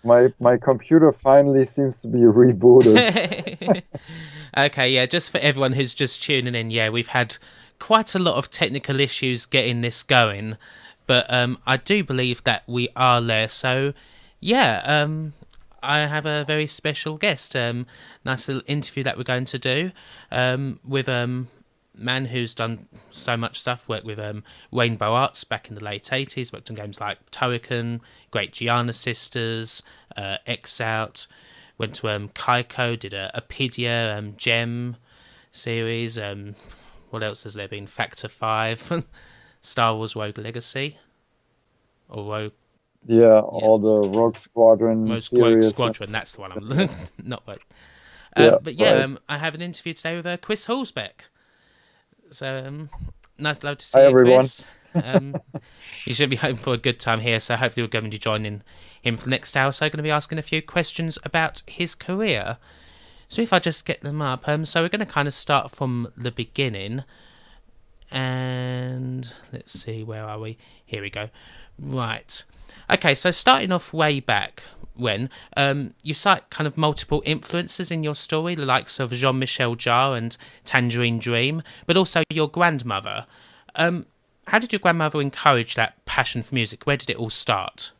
My computer finally seems to be rebooted. Okay, yeah, just for everyone who's just tuning in, yeah, we've had quite a lot of technical issues getting this going, but I do believe that we are there. So, yeah, I have a very special guest. Nice little interview that we're going to do with man who's done so much stuff. Worked with Rainbow Arts back in the late 80s. Worked on games like Turrican, Great Giana Sisters, X Out. Went to Kaiko, did a Apidya Gem series. What else has there been? Factor 5, Star Wars Rogue Legacy, or Rogue, Yeah, yeah, all the Rogue Squadron Rogue series. Squadron. That's the one I'm not right. Yeah, But yeah, right. I have an interview today with Chris Huelsbeck. So nice, love to Hi, see you, everyone. Chris. You should be hoping for a good time here. So hopefully we're going to be joining him for the next hour. So I'm going to be asking a few questions about his career. So if I just get them up, so we're going to kind of start from the beginning, and let's see, where are we? Here we go. Right. Okay, so starting off way back when, you cite kind of multiple influences in your story, the likes of Jean-Michel Jarre and Tangerine Dream, but also your grandmother. How did your grandmother encourage that passion for music? Where did it all start?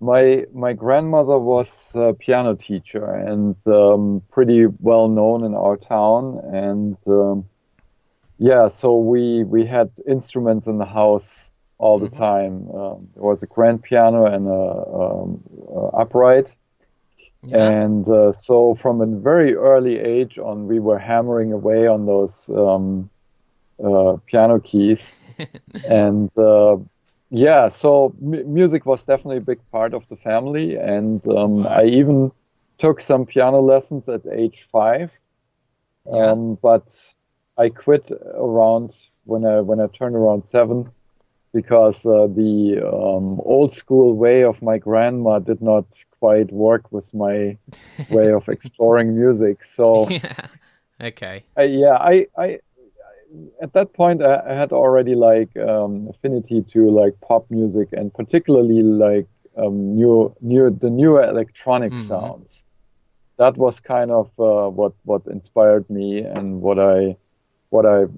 My grandmother was a piano teacher and pretty well known in our town. And yeah, so we had instruments in the house all the Hmm. time. There was a grand piano and a upright. Yeah. And so from a very early age on, we were hammering away on those piano keys. And yeah, so m music was definitely a big part of the family. And I Right. even took some piano lessons at age 5. Yeah. But I quit around when I turned around 7 because the old school way of my grandma did not quite work with my way of exploring music. So Yeah. Okay. yeah, I at that point I had already like affinity to like pop music and particularly like the newer electronic Mm. sounds. That was kind of what inspired me and what I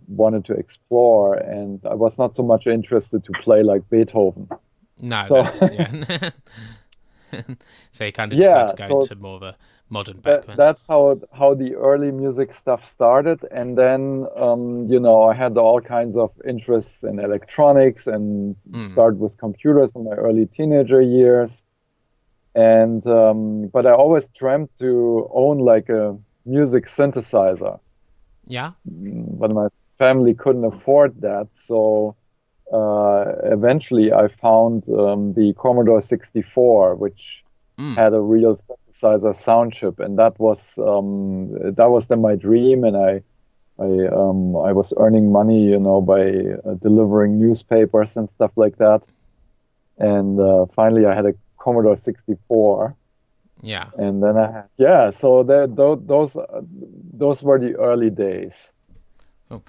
wanted to explore. And I was not so much interested to play like Beethoven. No, So that's yeah. So you kind of decided yeah, to go so into more of a modern that background. that's how the early music stuff started. And then I had all kinds of interests in electronics and Mm. started with computers in my early teenager years. And but I always dreamt to own like a music synthesizer, Yeah. but my family couldn't afford that. So eventually I found the Commodore 64, which Mm. had a real synthesizer sound chip, and that was then my dream. And I was earning money, by delivering newspapers and stuff like that. And finally, I had a Commodore 64, Yeah. and then I had yeah. So those were the early days. Cool.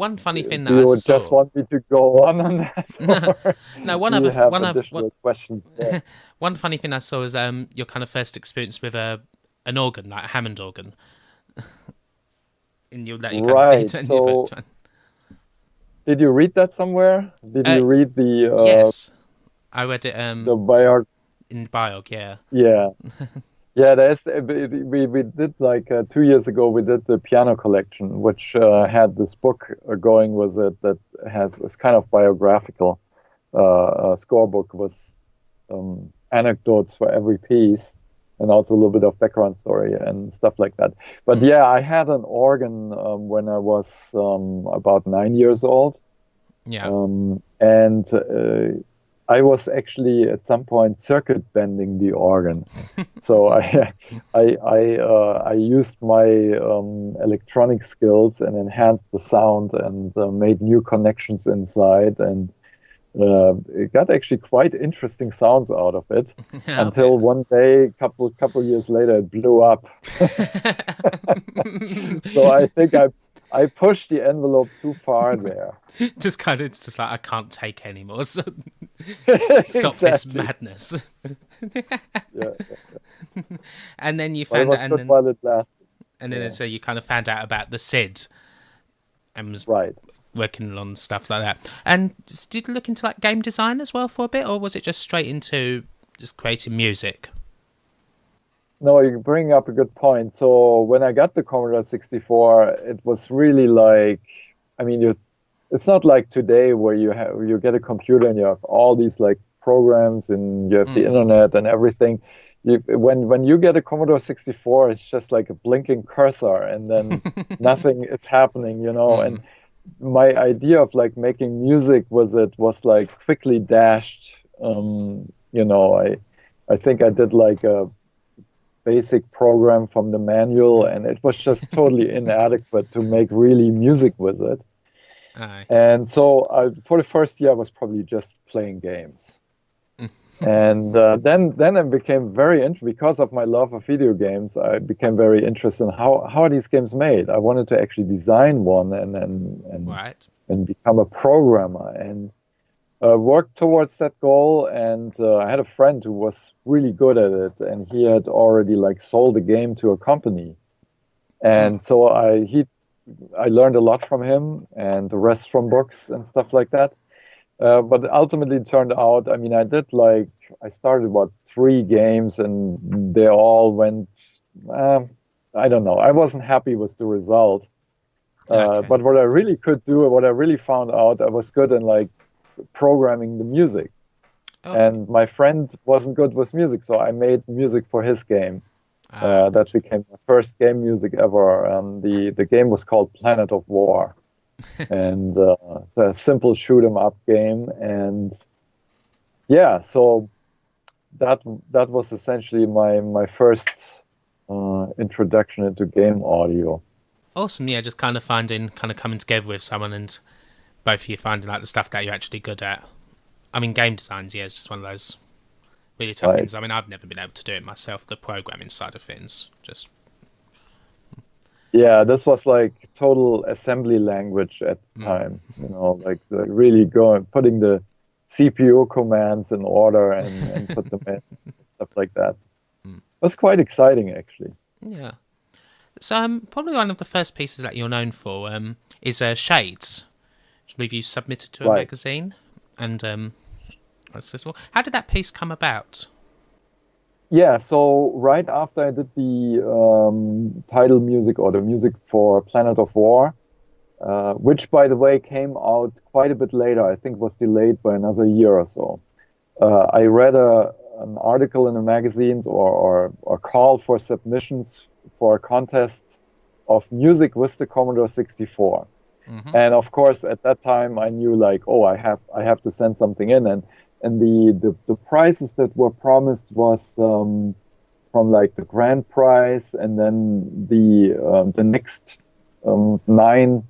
One funny thing Do that I you just saw. want me to go on that, No, or no. do you have additional questions there? One funny thing I saw is your kind of first experience with an organ, like a Hammond organ, in your that you kind of Right. did in your So, did you read that somewhere? Did Uh, you read yes, I read it the bio? in Biog. Yeah. Yeah, yeah. We did like 2 years ago. We did the piano collection, which Mm. had this book going with it that has this kind of biographical scorebook with anecdotes for every piece, and also a little bit of background story and stuff like that. But Mm. yeah, I had an organ when I was about 9 years old. Yeah. And I was actually at some point circuit bending the organ. So I used my electronic skills and enhanced the sound and made new connections inside, and it got actually quite interesting sounds out of it I until bet. one day, couple years later, it blew up. So I think I pushed the envelope too far there. Just kind of, it's just like I can't take anymore. So stop this Exactly. madness. Yeah, And then you but it found out, was good while it lasted. and then Yeah, so you kind of found out about the SID and was right. working on stuff like that. And did you look into like game design as well for a bit, or was it just straight into just creating music? No, you bring up a good point. So when I got the Commodore 64, it was really like, I mean, it's not like today where you get a computer and you have all these like programs and you have the Mm. internet and everything. When you get a Commodore 64, it's just like a blinking cursor and then nothing is happening, you know. And Mm. my idea of like making music with it was like quickly dashed. You know, I think I did like a basic program from the manual, and it was just totally inadequate to make really music with it. Aye. And so for the first year, I was probably just playing games. And then I became very interested because of my love of video games. I became very interested in how are these games made. I wanted to actually design one Right. and become a programmer and worked towards that goal. And I had a friend who was really good at it, and he had already like sold a game to a company. Mm. And so I learned a lot from him, and the rest from books and stuff like that. But ultimately, it turned out, I mean, I started about 3 games and they all went, I don't know. I wasn't happy with the result. Okay. But what I really could do, what I really found out, I was good in like programming the music. Okay. And my friend wasn't good with music, so I made music for his game. Ah, That gotcha. became my first game music ever. The game was called Planet of War. And it's a simple shoot 'em up game. And yeah, so that that was essentially my first introduction into game audio. Awesome. Yeah, just kind of coming together with someone and both of you finding like the stuff that you're actually good at. I mean, game designs, yeah, it's just one of those really tough Right? things. I mean, I've never been able to do it myself, the programming side of things. Just, Yeah, this was like total assembly language at the mm. time. You know, like really going putting the CPU commands in order and put them in stuff like that. Mm. It was quite exciting actually. Yeah. So, probably one of the first pieces that you're known for is Shades, which I believe you submitted to a Right. magazine. And what's this for? How did that piece come about? Yeah, so right after I did the title music or the music for Planet of War, which by the way came out quite a bit later, I think was delayed by another year or so. I read an article in the magazines or call for submissions for a contest of music with the Commodore 64. Mm-hmm. And of course, at that time, I knew like, oh, I have to send something in, and the prizes that were promised was from like the grand prize, and then the next 9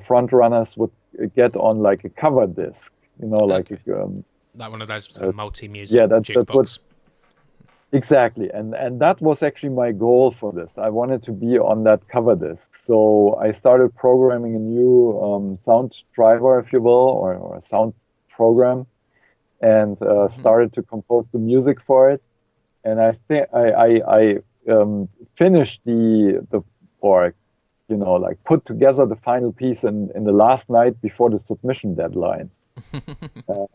front runners would get on like a cover disc, like Okay. Like one of those multi-music yeah, that would jukebox. exactly, and that was actually my goal for this. I wanted to be on that cover disc, so I started programming a new sound driver, if you will, or a sound program, and Mm-hmm. started to compose the music for it. And I think I finished the or like put together the final piece in the last night before the submission deadline. Uh,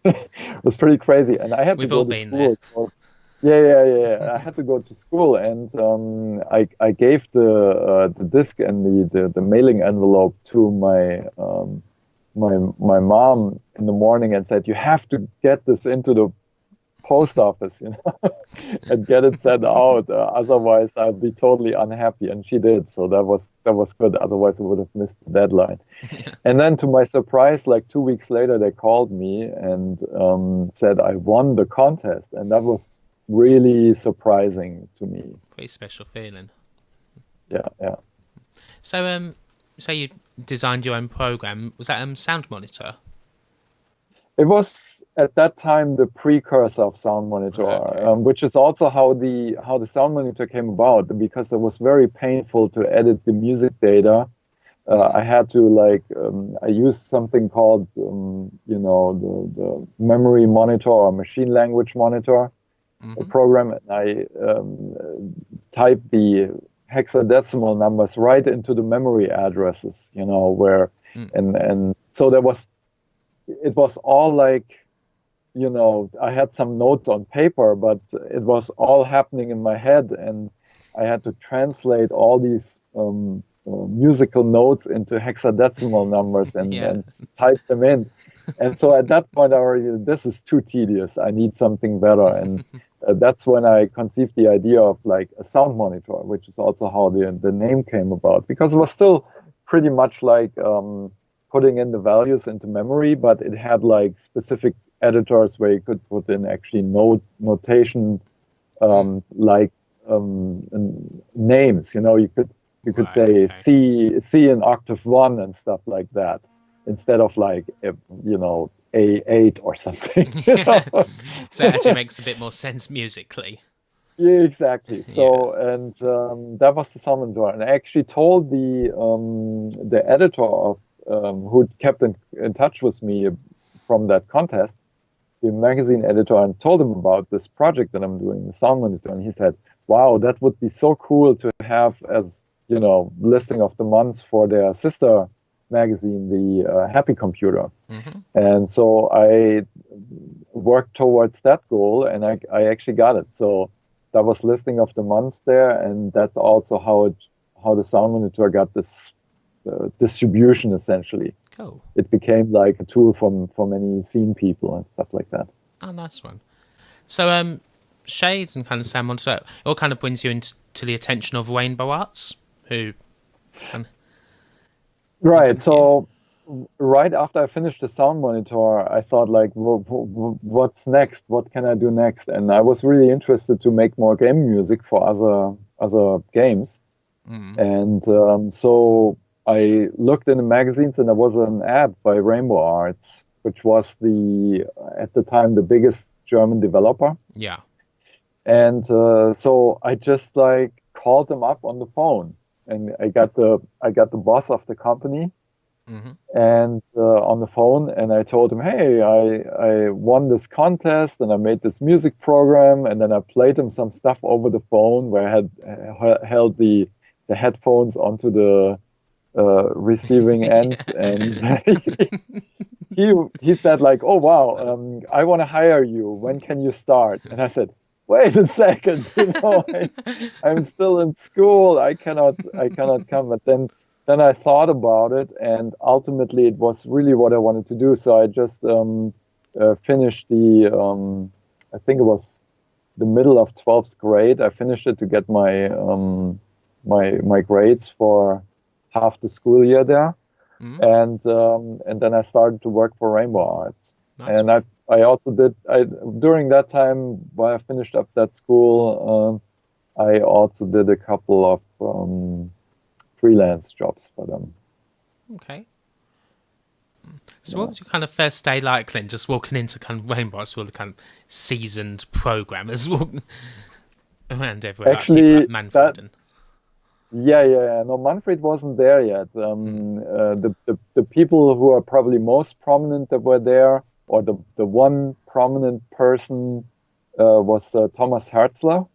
it was pretty crazy, and I had to We've go all to been there. school. So, yeah. I had to go to school, and I gave the disc and the mailing envelope to my mom in the morning and said, "You have to get this into the post office, and get it sent out. Otherwise, I'll be totally unhappy." And she did, so that was good. Otherwise, I would have missed the deadline. And then, to my surprise, like 2 weeks later, they called me and said I won the contest, and that was really surprising to me. Pretty special feeling. Yeah. So, say you designed your own program. Was that Sound Monitor? It was at that time the precursor of Sound Monitor, Okay. which is also how the Sound Monitor came about, because it was very painful to edit the music data I had to like I used something called the memory monitor or machine language monitor program, and I typed the hexadecimal numbers right into the memory addresses, where and so it was all like, I had some notes on paper, but it was all happening in my head, and I had to translate all these musical notes into hexadecimal numbers and type them in. And so at that point, I already, this is too tedious. I need something better. And that's when I conceived the idea of like a sound monitor, which is also how the name came about, because it was still pretty much like putting in the values into memory, but it had like specific editors where you could put in actually notation like names. You could say C in octave 1 and stuff like that, instead of like A8 or something. So it actually makes a bit more sense musically. Yeah, exactly. So and that was the sound monitor, and I actually told the editor of who kept in touch with me from that contest, the magazine editor, and told him about this project that I'm doing, the sound monitor, and he said, "Wow, that would be so cool to have as listing of the months for their sister magazine, the Happy Computer." And so I worked towards that goal, and I actually got it. So that was listing of the months there, and that's also how the sound monitor got this distribution essentially. Cool. It became like a tool for many scene people and stuff like that. Oh, nice one. So Shades and kind of sound monitor, it all kind of brings you into the attention of Rainbow Arts, who right. So right after I finished the sound monitor, I thought like, what's next? What can I do next? And I was really interested to make more game music for other games. And so I looked in the magazines, and there was an ad by Rainbow Arts, which was at the time the biggest German developer. Yeah. And so I just like called them up on the phone, and I got the boss of the company and on the phone, and I told him, hey, I won this contest and I made this music program, and then I played him some stuff over the phone where I had held the headphones onto the receiving end, and he said like, oh wow, I want to hire you. When can you start? And I said, wait a second, I'm still in school. I cannot come. But then I thought about it, and ultimately it was really what I wanted to do. So I just finished I think it was the middle of 12th grade. I finished it to get my my grades for half the school year there, and then I started to work for Rainbow Arts. Nice. And I also did during that time while I finished up that school, I also did a couple of freelance jobs for them. Okay. So what was your kind of first day like, Clint? Just walking into kind of Rainbow Arts with the kind of seasoned programmers walking around everywhere. Actually, like Manfred yeah. No, Manfred wasn't there yet. The people who are probably most prominent that were there, or the one prominent person was Thomas Herzler,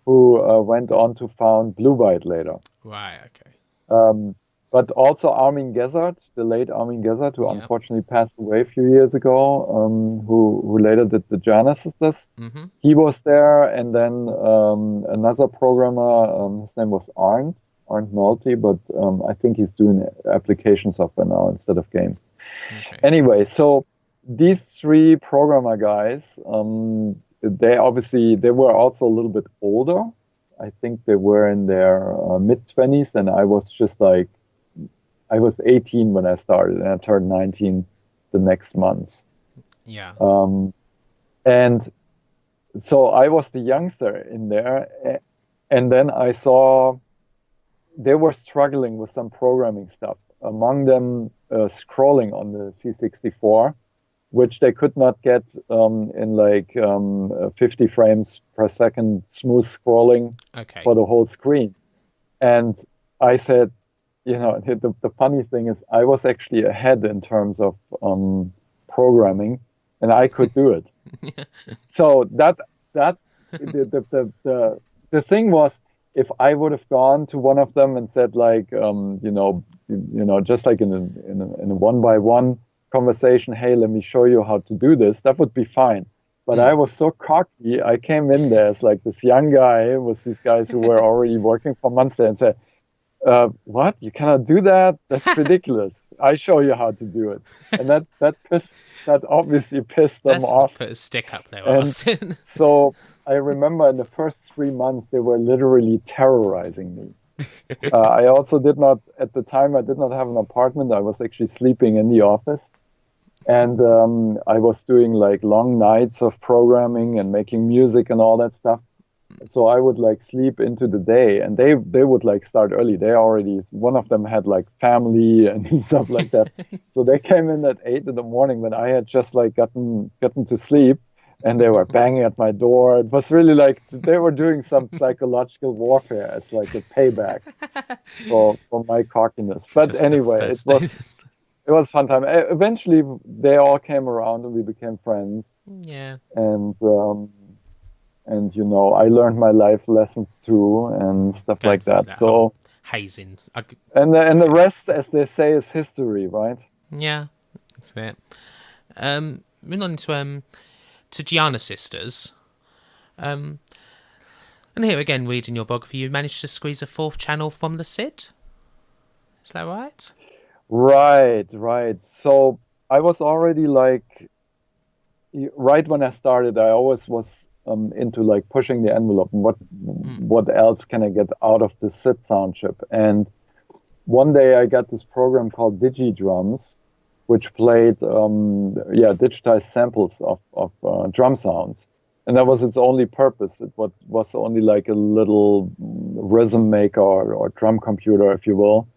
who went on to found Blue Byte later. Right. Okay. But also Armin Gezzard, the late Armin Gezzard, who unfortunately passed away a few years ago, who later did the Giana Sisters. He was there, and then another programmer, his name was Arndt Nolte, but I think he's doing application software now instead of games. Okay. Anyway, so these three programmer guys, they were also a little bit older. I think they were in their mid-20s, and I was just like, I was 18 when I started, and I turned 19 the next month. Yeah. And so I was the youngster in there, and then I saw they were struggling with some programming stuff. Among them, scrolling on the C64, which they could not get in like 50 frames per second smooth scrolling for the whole screen. And I said, the funny thing is I was actually ahead in terms of programming, and I could do it. So that the thing was, if I would have gone to one of them and said like, just like in a one-by-one conversation, hey, let me show you how to do this, that would be fine. But I was so cocky. I came in there as like this young guy with these guys who were already working for months there and said, what? You cannot do that? That's ridiculous. I show you how to do it. And that obviously pissed them off. Put a stick up there, And Austin. so I remember in the first 3 months, they were literally terrorizing me. I also did not, at the time, I did not have an apartment. I was actually sleeping in the office. And I was doing like long nights of programming and making music and all that stuff. So I would like sleep into the day, and they would like start early. They already, one of them had like family and stuff like that. So they came in at 8 in the morning when I had just like gotten to sleep, and they were banging at my door. It was really like they were doing some psychological warfare. It's like a payback for my cockiness. But Just anyway, it was fun time. Eventually, they all came around and we became friends. Yeah. And I learned my life lessons too and stuff like that. So hazing. And the rest, as they say, is history, right? Yeah, that's it. Moving on to Giana Sisters. And here again, reading your biography, you managed to squeeze a 4th channel from the SID. Is that right? Right. So I was already like, right when I started, I always was into like pushing the envelope. What else can I get out of the SID sound chip? And one day I got this program called DigiDrums, which played digitized samples of drum sounds. And that was its only purpose. It was only like a little rhythm maker or drum computer, if you will.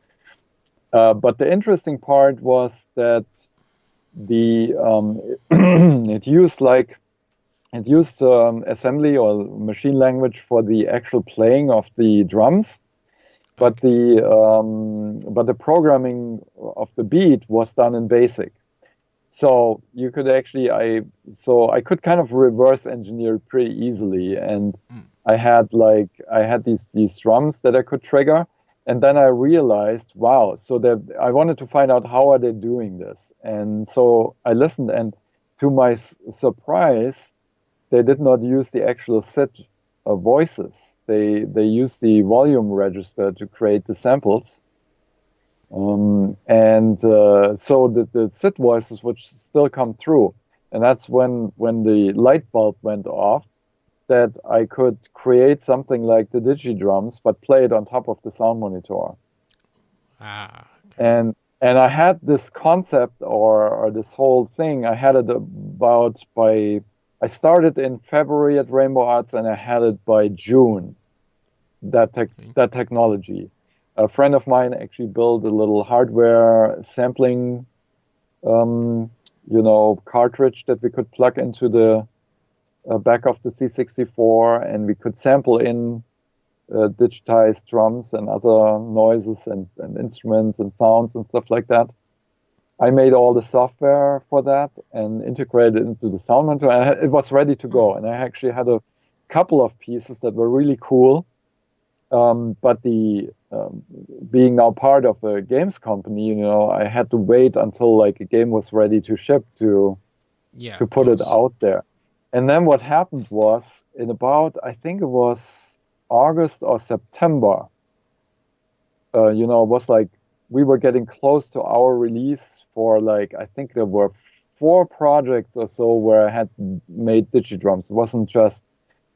But the interesting part was that it used assembly or machine language for the actual playing of the drums, but the programming of the beat was done in BASIC. So you could actually I could kind of reverse engineer pretty easily, and I had these drums that I could trigger. And then I realized, wow, so that I wanted to find out how are they doing this. And so I listened, and to my surprise, they did not use the actual SID voices. They used the volume register to create the samples. So the SID voices would still come through. And that's when the light bulb went off, that I could create something like the DigiDrums, but play it on top of the sound monitor. Okay. And I had this concept or this whole thing, I had it I started in February at Rainbow Arts, and I had it by June, that technology. A friend of mine actually built a little hardware sampling, cartridge that we could plug into the back of the C64, and we could sample in digitized drums and other noises and instruments and sounds and stuff like that. I made all the software for that and integrated it into the sound monitor, and it was ready to go. And I actually had a couple of pieces that were really cool. But being now part of a games company, I had to wait until like a game was ready to ship to put it out there. And then what happened was, in about, I think it was August or September, it was like we were getting close to our release for like, I think there were 4 projects or so where I had made DigiDrums. It wasn't just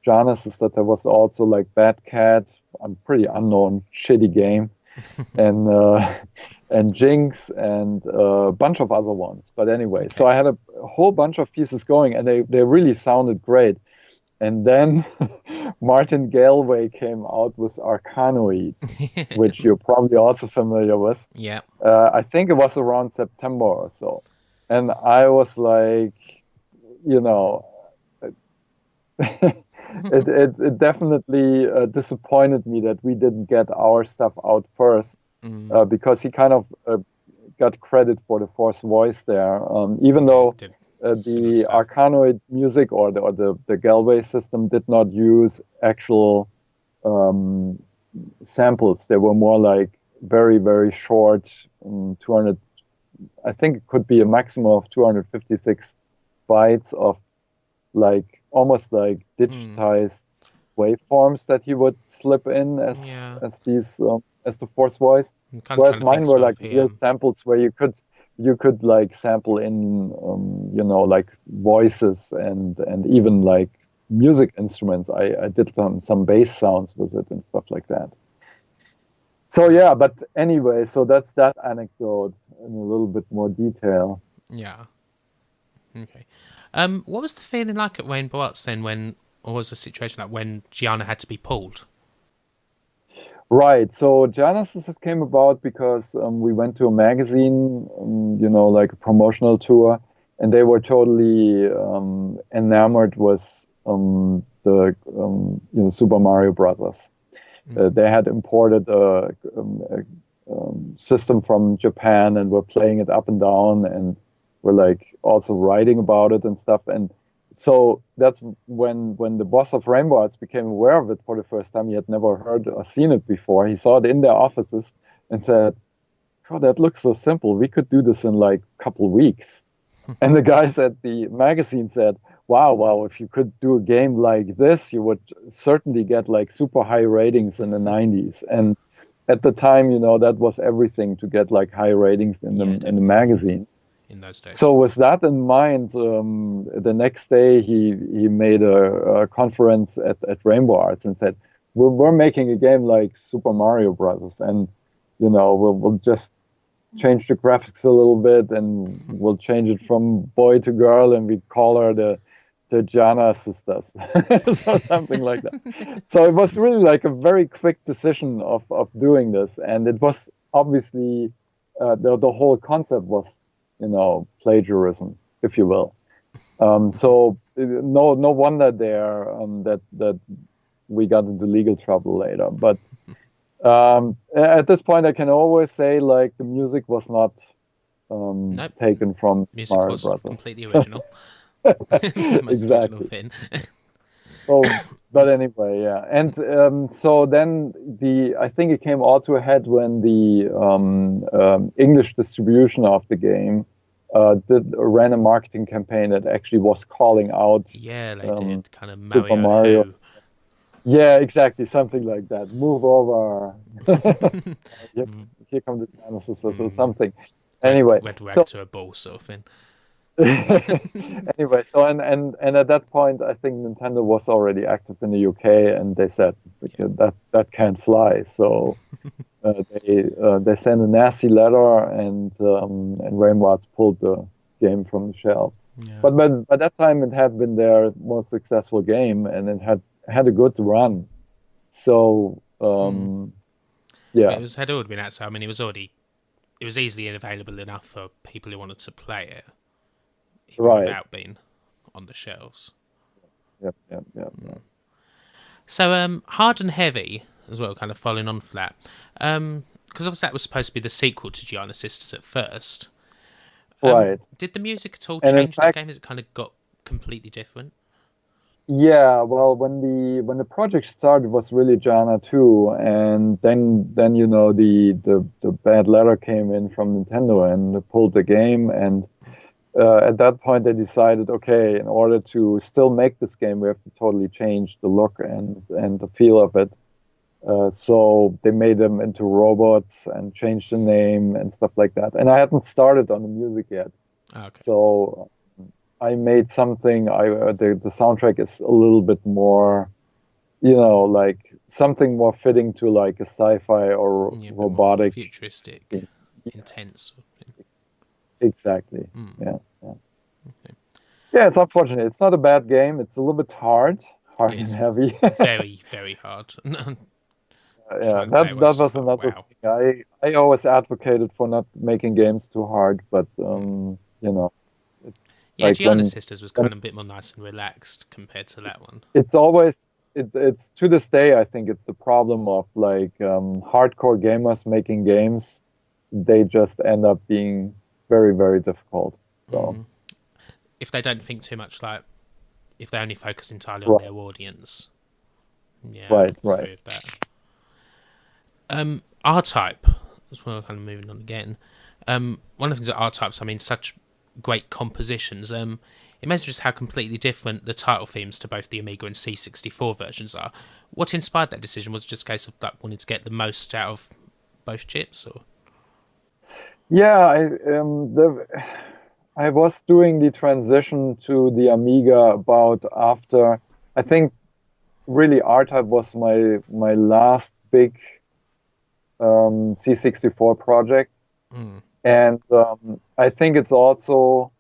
Giana Sisters, there was also like Bad Cat, a pretty unknown, shitty game, and Jinx and a bunch of other ones. But anyway, So I had a whole bunch of pieces going, and they really sounded great. And then Martin Galway came out with Arcanoid, which you're probably also familiar with. Yeah. I think it was around September or so. And I was like, it definitely disappointed me that we didn't get our stuff out first. because he kind of got credit for the fourth voice there, even though Did similar the stuff. Arcanoid music or the Galway system did not use actual samples. They were more like very, very short, 200, I think it could be a maximum of 256 bytes of like almost like digitized waveforms that he would slip in Yeah. as these as the fourth voice. I'm kind of Whereas trying to think mine were sort like of here. real samples where you could like sample in you know, like voices and even like music instruments. I did some bass sounds with it and stuff like that. So yeah, but anyway, so that's that anecdote in a little bit more detail. Yeah. Okay. What was the feeling like at Rainbow Arts then when, or was the situation like when Giana had to be pulled? Right. So Giana Sisters came about because we went to a magazine, you know, like a promotional tour, and they were totally enamored with the you know, Super Mario Brothers. They had imported a system from Japan and were playing it up and down and were like also writing about it and stuff. And so that's when the boss of Rainbow Arts became aware of it for the first time. He had never heard or seen it before. He saw it in their offices and said, "Oh, that looks so simple. We could do this in like a couple of weeks." And the guys at the magazine said, wow, if you could do a game like this, you would certainly get like super high ratings in the 90s. And at the time, you know, that was everything to get like high ratings in Yeah, the magazines. in those days. So with that in mind, the next day he made a conference at Rainbow Arts and said, we're making a game like Super Mario Brothers, and you know, we'll just change the graphics a little bit, and we'll change it from boy to girl, and we call her the Giana Sisters, so something like that. So it was really like a very quick decision of doing this, and it was obviously the whole concept was, you know, plagiarism, if you will. So no wonder there that we got into legal trouble later, but. At this point, I can always say like the music was not Nope. taken from Music Mario was Brothers. completely original. Most original Exactly. thing. So, but anyway, yeah. And so then I think it came all to a head when the English distribution of the game ran a marketing campaign that actually was calling out Yeah, they did. Kind of Super Mario Mario. Who. Yeah, exactly, something like that. Move over. here, here come the dinosaurs or something. Anyway, Red rag so to a ball sort of thing. anyway, so and at that point, I think Nintendo was already active in the UK, and they said that can't fly. So they sent a nasty letter, and Rainbow Arts pulled the game from the shelf. Yeah. But by that time, it had been their most successful game, and it had a good run. So yeah, It had already been out, so I mean, it was easily available enough for people who wanted to play it, even right. without being on the shelves. Yep. So, Hard and Heavy as well, kind of following on for that, because obviously that was supposed to be the sequel to Giana Sisters at first. Right. Did the music at all And in change that fact, game? Has it kind of got completely different? yeah, well, when the project started, it was really Giana too, and then you know the bad letter came in from Nintendo and pulled the game, and at that point they decided, okay, in order to still make this game, we have to totally change the look and the feel of it. So they made them into robots and changed the name and stuff like that. And I hadn't started on the music yet, Okay. so I made something. The soundtrack is a little bit more, you know, like something more fitting to like a sci-fi or Yeah, a bit more robotic futuristic, thing. intense. Sort of thing. Exactly. Yeah. Yeah, it's unfortunate. It's not a bad game. It's a little bit hard and It's heavy. very, very hard. Yeah, Trying to play it that was was just like, another wow. thing. I always advocated for not making games too hard, but you know, it's Yeah, like Giana Sisters was when kind of a bit more nice and relaxed compared to that one. it's always it's to this day, I think it's the problem of like hardcore gamers making games. They just end up being very, very difficult. So, If they don't think too much, like if they only focus entirely on right, their audience. Yeah, right, I right. agree with that. R-Type, as well, kind of moving on again. One of the things that R-Types, I mean, such great compositions. It amazes just how completely different the title themes to both the Amiga and C64 versions are. What inspired that decision? Was it just a case of like wanting to get the most out of both chips, or? Yeah, I was doing the transition to the Amiga about after, I think really R-Type was my last big C64 project. And I think it's also,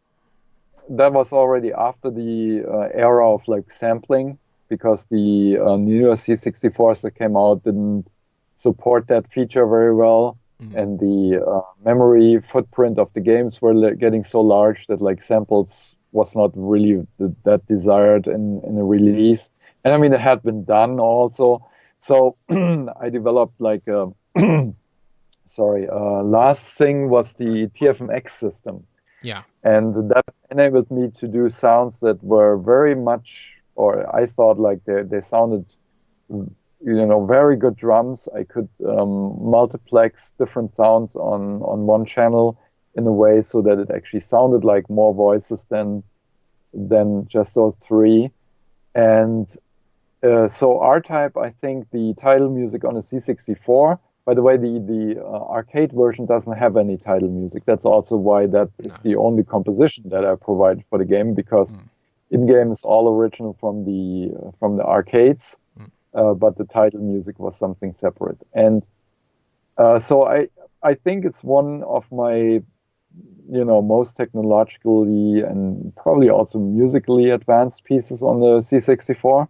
that was already after the era of like sampling, because the newer C64s that came out didn't support that feature very well. And the memory footprint of the games were getting so large that like samples was not really that desired in a release. And I mean, it had been done also. So I developed like a, sorry, last thing was the TFMX system. Yeah. And that enabled me to do sounds that were very much, or I thought like they sounded, very good drums. I could multiplex different sounds on one channel in a way so that it actually sounded like more voices than just those three. And so R-Type, I think the title music on a C64. By the way, the arcade version doesn't have any title music. That's also why that is the only composition that I provided for the game, because in-game is all original from the arcades, but the title music was something separate. And so I think it's one of my most technologically and probably also musically advanced pieces on the C64.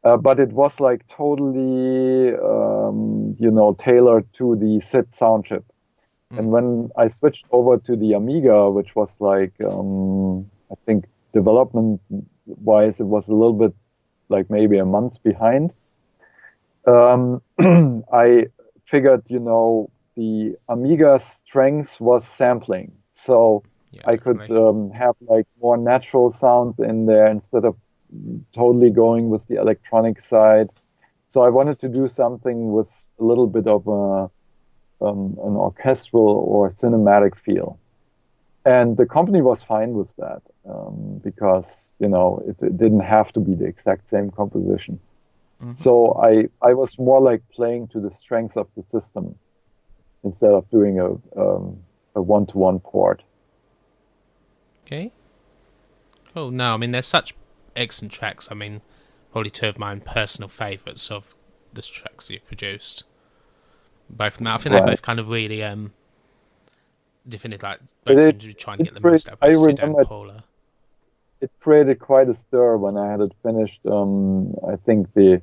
But it was like totally, tailored to the SID sound chip. And when I switched over to the Amiga, which was like, I think development-wise, it was a little bit like maybe a month behind. I figured, the Amiga's strength was sampling. So I could have like more natural sounds in there instead of totally going with the electronic side. So I wanted to do something with a little bit of an orchestral or cinematic feel. And the company was fine with that, because, it didn't have to be the exact same composition. So I was more like playing to the strengths of the system instead of doing a one-to-one port. Okay. Oh no, I mean there's such excellent tracks. I mean, probably two of my own personal favourites of the tracks that you've produced. Both of them, I think they both kind of really different. Like both seem to be trying to get the most out of both Sid and Paula. It created quite a stir when I had it finished. I think the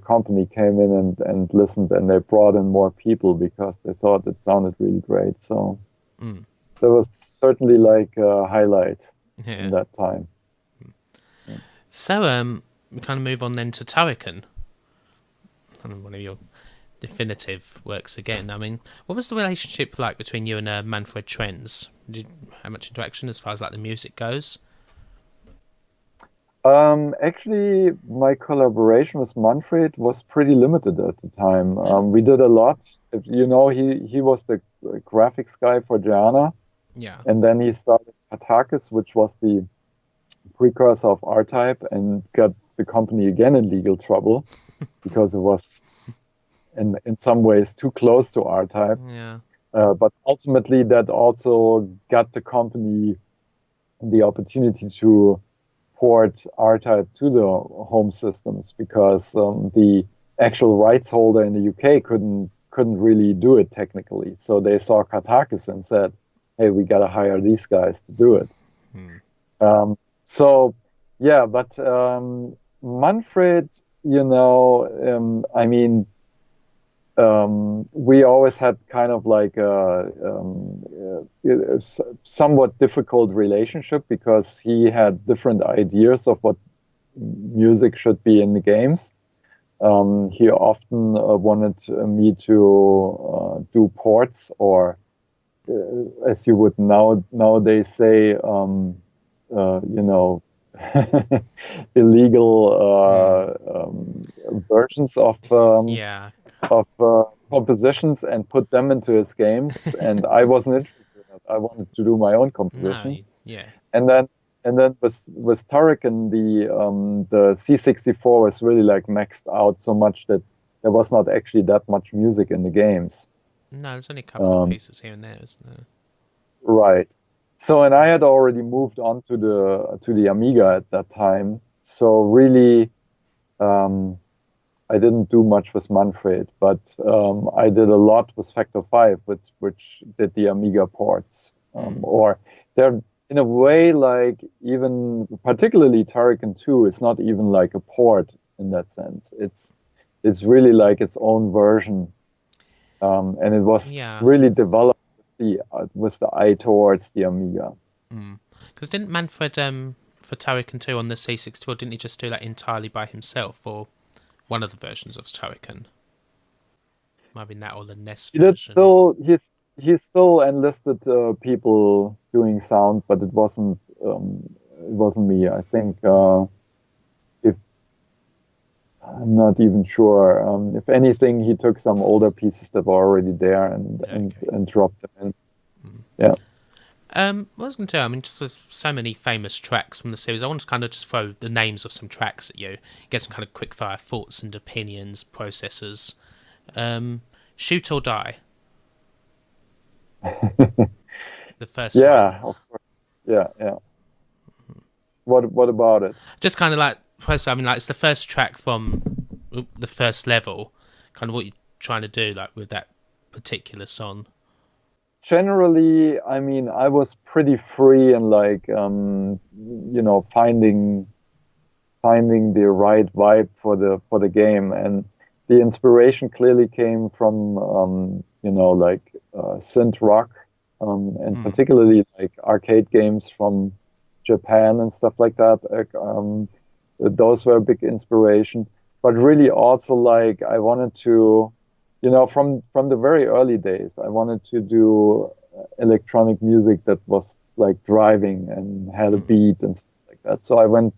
company came in and listened, and they brought in more people because they thought it sounded really great. So there was certainly like a highlight in that time. So we kind of move on then to Turrican, one of your definitive works again. I mean, what was the relationship like between you and Manfred Trenz? Did you have much interaction as far as like the music goes? Actually, my collaboration with Manfred was pretty limited at the time. We did a lot. He was the graphics guy for Giana. Yeah. And then he started Katakis, which was the precursor of R-Type, and got the company again in legal trouble because it was in some ways too close to R-Type. Yeah. But ultimately that also got the company the opportunity to port R-Type to the home systems, because the actual rights holder in the UK couldn't really do it technically. So they saw Katakis and said, hey, we got to hire these guys to do it. So, yeah, but Manfred, I mean, we always had kind of like a somewhat difficult relationship, because he had different ideas of what music should be in the games. He often wanted me to do ports, or as you would nowadays say, illegal versions Yeah. of compositions and put them into his games. And I wasn't interested in that. I wanted to do my own No. composition. Yeah. And then with Turrican, the C64 was really like maxed out so much that there was not actually that much music in the games. No, there's only a couple of pieces here and there, isn't there? Right. So, and I had already moved on to the Amiga at that time. So really, I didn't do much with Manfred, but I did a lot with Factor 5, which did the Amiga ports. Or they're in a way like, even particularly Turrican 2 is not even like a port in that sense. It's really like its own version. And it was really developed with the eye towards the Amiga. Because didn't Manfred for Turrican 2 on the C64, didn't he just do that entirely by himself for one of the versions of Turrican? Might have been that or the NES version. He still enlisted people doing sound, but it wasn't me. I think if I'm not even sure. If anything, he took some older pieces that were already there and dropped them in. Yeah. What I was going to tell you, I mean, just there's so many famous tracks from the series. I want to kind of just throw the names of some tracks at you, get some kind of quick-fire thoughts and opinions, processes. Shoot or Die. The first one. Yeah, of course. Yeah. What about it? Just kind of like, first, I mean, like, it's the first track from the first level. Kind of what you're trying to do, like, with that particular song. Generally, I mean, I was pretty free and like, finding the right vibe for the game, and the inspiration clearly came from, like synth rock, and particularly like arcade games from Japan and stuff like that. Those were a big inspiration, but really also like I wanted to. From the very early days, I wanted to do electronic music that was like driving and had a beat and stuff like that. So I went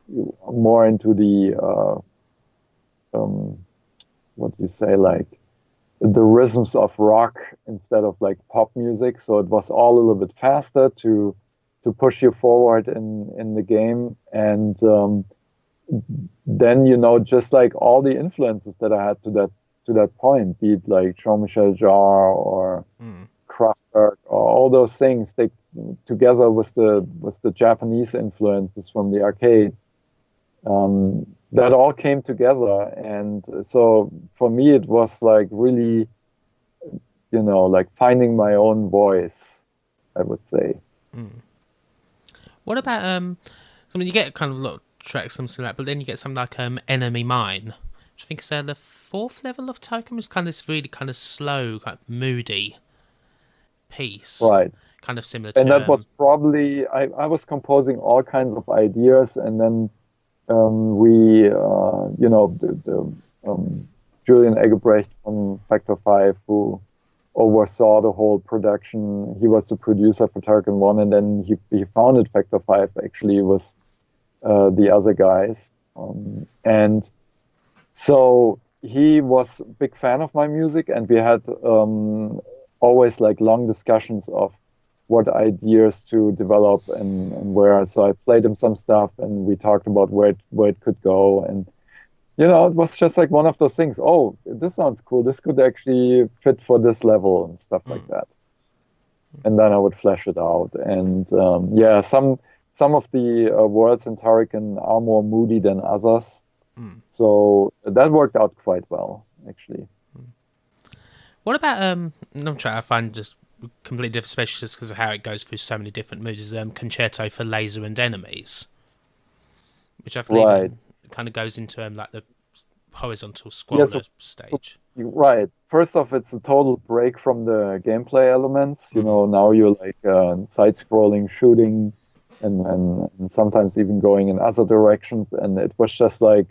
more into the what do you say, like the rhythms of rock instead of like pop music. So it was all a little bit faster to push you forward in the game. And then just like all the influences that I had to that point, be it like Jean-Michel Jarre or Kraftwerk or all those things, they together with the Japanese influences from the arcade, that all came together. And so for me, it was like really, like finding my own voice, I would say. What about I mean, you get kind of a lot of tracks, something like that, but then you get something like Enemy Mine. I think it's the fourth level of Turrican. It's kind of this really kind of slow, kind of moody piece. Right. Kind of similar to... And that was probably... I was composing all kinds of ideas, and then we, Julian Eggebrecht from Factor 5, who oversaw the whole production, he was the producer for Turrican 1, and then he founded Factor 5, actually, with the other guys. And so he was a big fan of my music, and we had always like long discussions of what ideas to develop and where. So I played him some stuff, and we talked about where it could go. And it was just like one of those things. Oh, this sounds cool. This could actually fit for this level and stuff like that. And then I would flesh it out. And some of the worlds in Turrican are more moody than others. So that worked out quite well, actually. What about I'm trying to find just completely different, especially just because of how it goes through so many different moods. Is Concerto for Laser and Enemies, which I believe kind of goes into like the horizontal scroller stage. Right. First off, it's a total break from the gameplay elements. Now you're like side-scrolling, shooting and sometimes even going in other directions. And it was just like,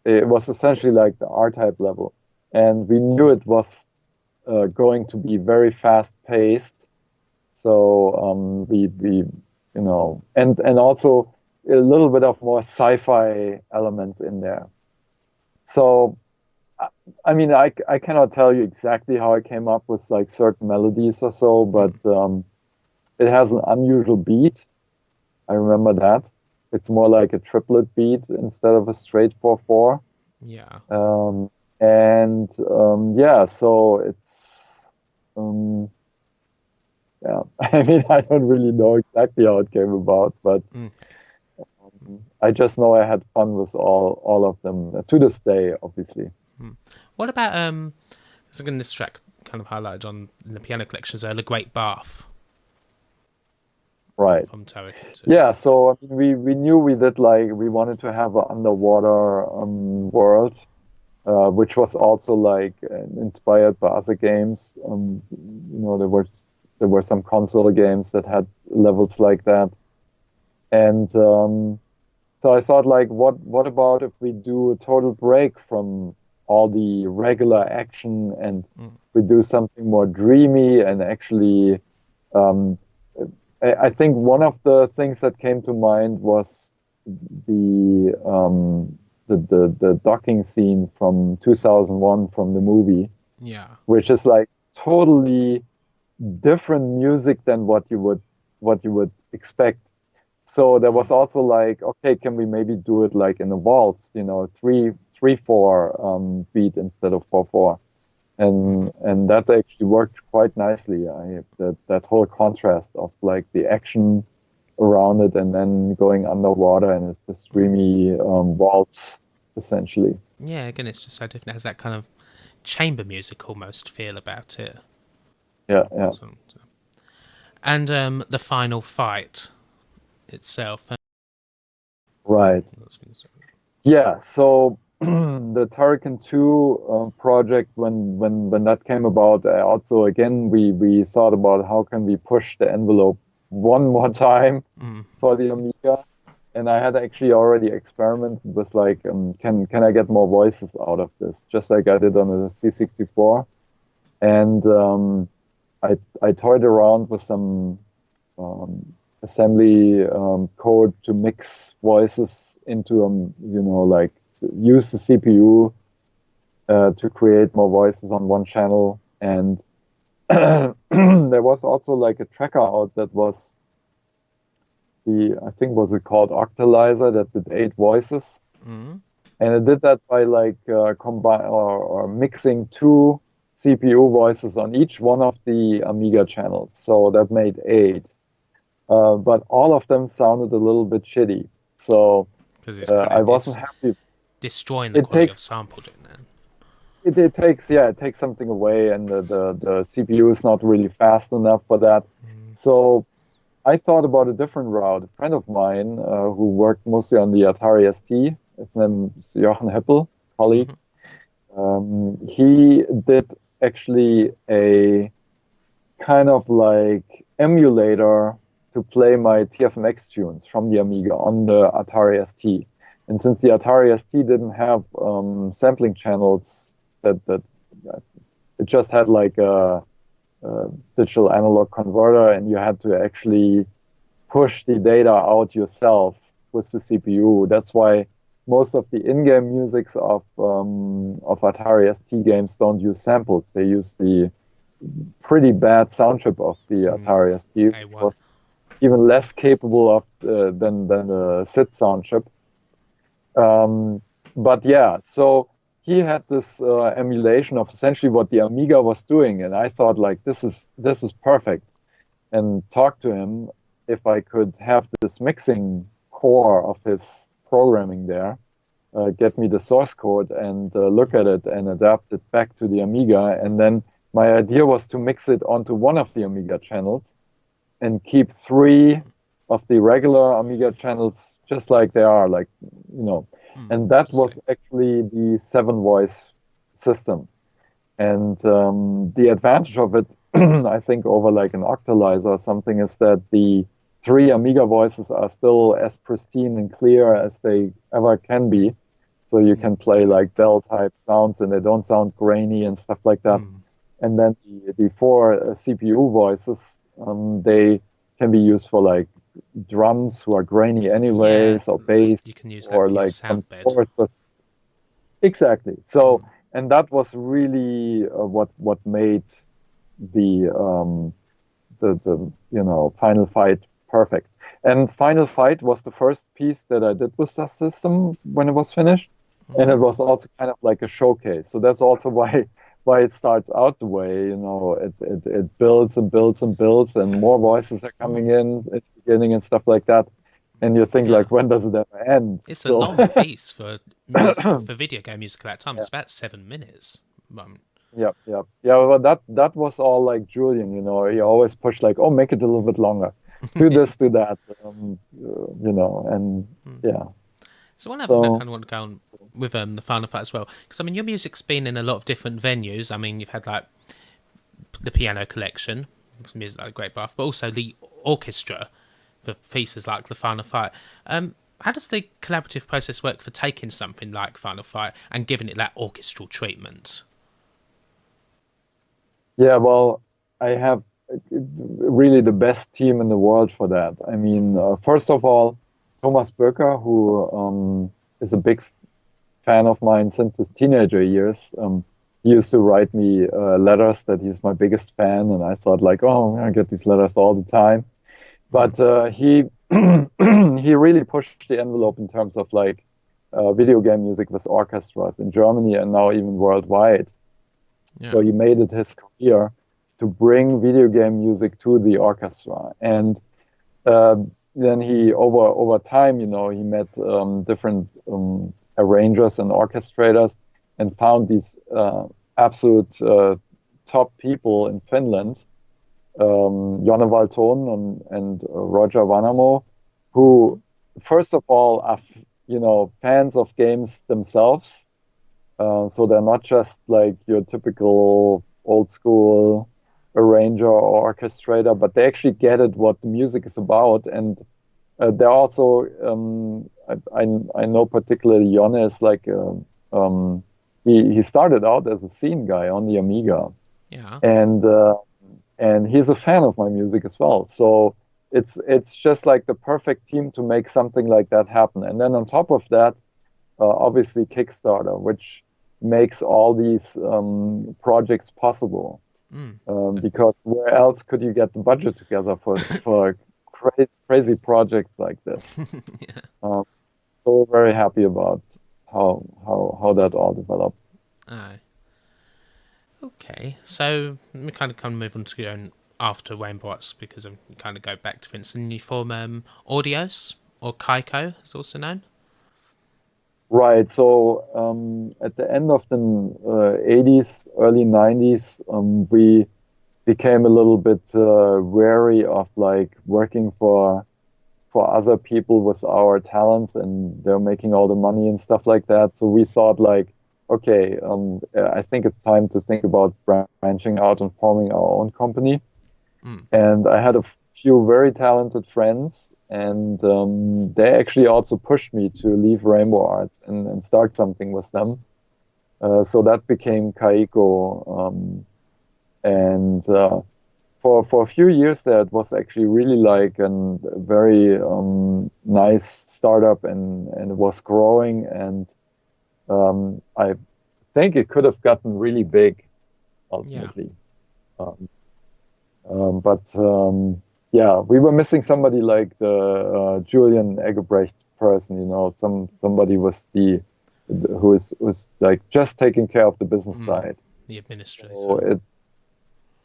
it was essentially like the R-Type level. And we knew it was going to be very fast paced. So and also a little bit of more sci-fi elements in there. So, I mean, I cannot tell you exactly how I came up with like certain melodies or so, but it has an unusual beat. I remember that. It's more like a triplet beat instead of a straight 4/4. Yeah. Yeah, so it's yeah. I mean, I don't really know exactly how it came about, but I just know I had fun with all of them to this day, obviously. What about so again, this track kind of highlighted on in the piano collections, The Great Bath Right. from Turrican too. Yeah, so I mean, we knew we wanted to have an underwater world, which was also like inspired by other games. There were some console games that had levels like that, and so I thought like, what about if we do a total break from all the regular action and we do something more dreamy and actually. Um, I think one of the things that came to mind was the the docking scene from 2001 from the movie, Yeah. which is like totally different music than what you would expect. So there was also like, okay, can we maybe do it like in a waltz, 3/4 beat instead of 4/4, and that actually worked quite nicely. That whole contrast of like the action around it and then going underwater and it's this dreamy waltz essentially. Yeah, again, it's just so different. It has that kind of chamber music almost feel about it. Yeah, yeah, Awesome. And the final fight itself. right. Yeah, so the Turrican 2 project, when that came about, also again we thought about how can we push the envelope one more time for the Amiga, and I had actually already experimented with like, can I get more voices out of this, just like I did on the C64, and I toyed around with some assembly code to mix voices into like use the CPU to create more voices on one channel, and there was also like a tracker out that was I think was it called Octalizer, that did 8 voices, and it did that by like combine or mixing 2 CPU voices on each one of the Amiga channels, so that made 8. But all of them sounded a little bit shitty, so I wasn't happy. Destroying the quality of sample doing that. It takes something away, and the CPU is not really fast enough for that. So I thought about a different route. A friend of mine who worked mostly on the Atari ST, his name is Jochen Heppel, colleague. He did actually a kind of like emulator to play my TFMX tunes from the Amiga on the Atari ST. And since the Atari ST didn't have sampling channels, that it just had like a digital analog converter, and you had to actually push the data out yourself with the CPU. That's why most of the in-game musics of Atari ST games don't use samples. They use the pretty bad sound chip of the Atari ST, which was even less capable of than the SID sound chip. But yeah, so he had this emulation of essentially what the Amiga was doing, and I thought like this is perfect, and talked to him if I could have this mixing core of his programming there, get me the source code and look at it and adapt it back to the Amiga, and then my idea was to mix it onto one of the Amiga channels and keep 3 of the regular Amiga channels just like they are, like, and that was actually the 7-voice system. And the advantage of it, I think, over like an Octalizer or something, is that the three Amiga voices are still as pristine and clear as they ever can be. So you can play like bell type sounds and they don't sound grainy and stuff like that. And then the four CPU voices, they can be used for like drums who are grainy anyways, or bass, you can use that or for your like sound bed. chords. Exactly. So, and that was really what made the Final Fight perfect. And Final Fight was the first piece that I did with that system when it was finished, and it was also kind of like a showcase. So that's also why it starts out the way. It builds and builds and builds, and more voices are coming in at the beginning and stuff like that. And you think like, when does it ever end? It's a long piece for music, for video game music at that time. It's about 7 minutes. Yeah. Well, that was all like Julian. He always pushed like, oh, make it a little bit longer, do this, do that, and yeah. So one other thing I kind of want to go on with the Final Fight as well, because I mean your music's been in a lot of different venues. I mean you've had like the piano collection, some music like Great Bath, but also the orchestra for pieces like the Final Fight. How does the collaborative process work for taking something like Final Fight and giving it that orchestral treatment? Yeah, well, I have really the best team in the world for that. I mean, first of all, Thomas Böcker, who is a big fan of mine since his teenager years. He used to write me letters that he's my biggest fan, and I thought like, oh, I get these letters all the time. But he he really pushed the envelope in terms of like video game music with orchestras in Germany and now even worldwide. Yeah. So he made it his career to bring video game music to the orchestra, and then he over time, he met different arrangers and orchestrators, and found these absolute top people in Finland, Jonne Valton and Roger Vanamo, who first of all are fans of games themselves. So they're not just like your typical old school arranger or orchestrator, but they actually get it, what the music is about. And they're also, I know particularly Jonne is like, he started out as a scene guy on the Amiga. Yeah. And he's a fan of my music as well. So it's just like the perfect team to make something like that happen. And then on top of that, obviously Kickstarter, which makes all these projects possible. Because where else could you get the budget together for crazy projects like this? Yeah. So we're very happy about how that all developed. Aye. Okay, so we kind of move on to going after Rainbow Arts, because I kind of go back to Vince, and you form Audios, or Kaiko, as also known. Right. So at the end of the 80s, early 90s, we became a little bit wary of like working for other people with our talents, and they're making all the money and stuff like that. So we thought like, okay, I think it's time to think about branching out and forming our own company. And I had a few very talented friends, and they actually also pushed me to leave Rainbow Arts and start something with them. So that became Kaiko. And for a few years there, it was actually really like a very nice startup, and it was growing. And I think it could have gotten really big ultimately. Yeah. Yeah, we were missing somebody like the Julian Eggebrecht person, somebody who was like just taking care of the business side. The administrator. So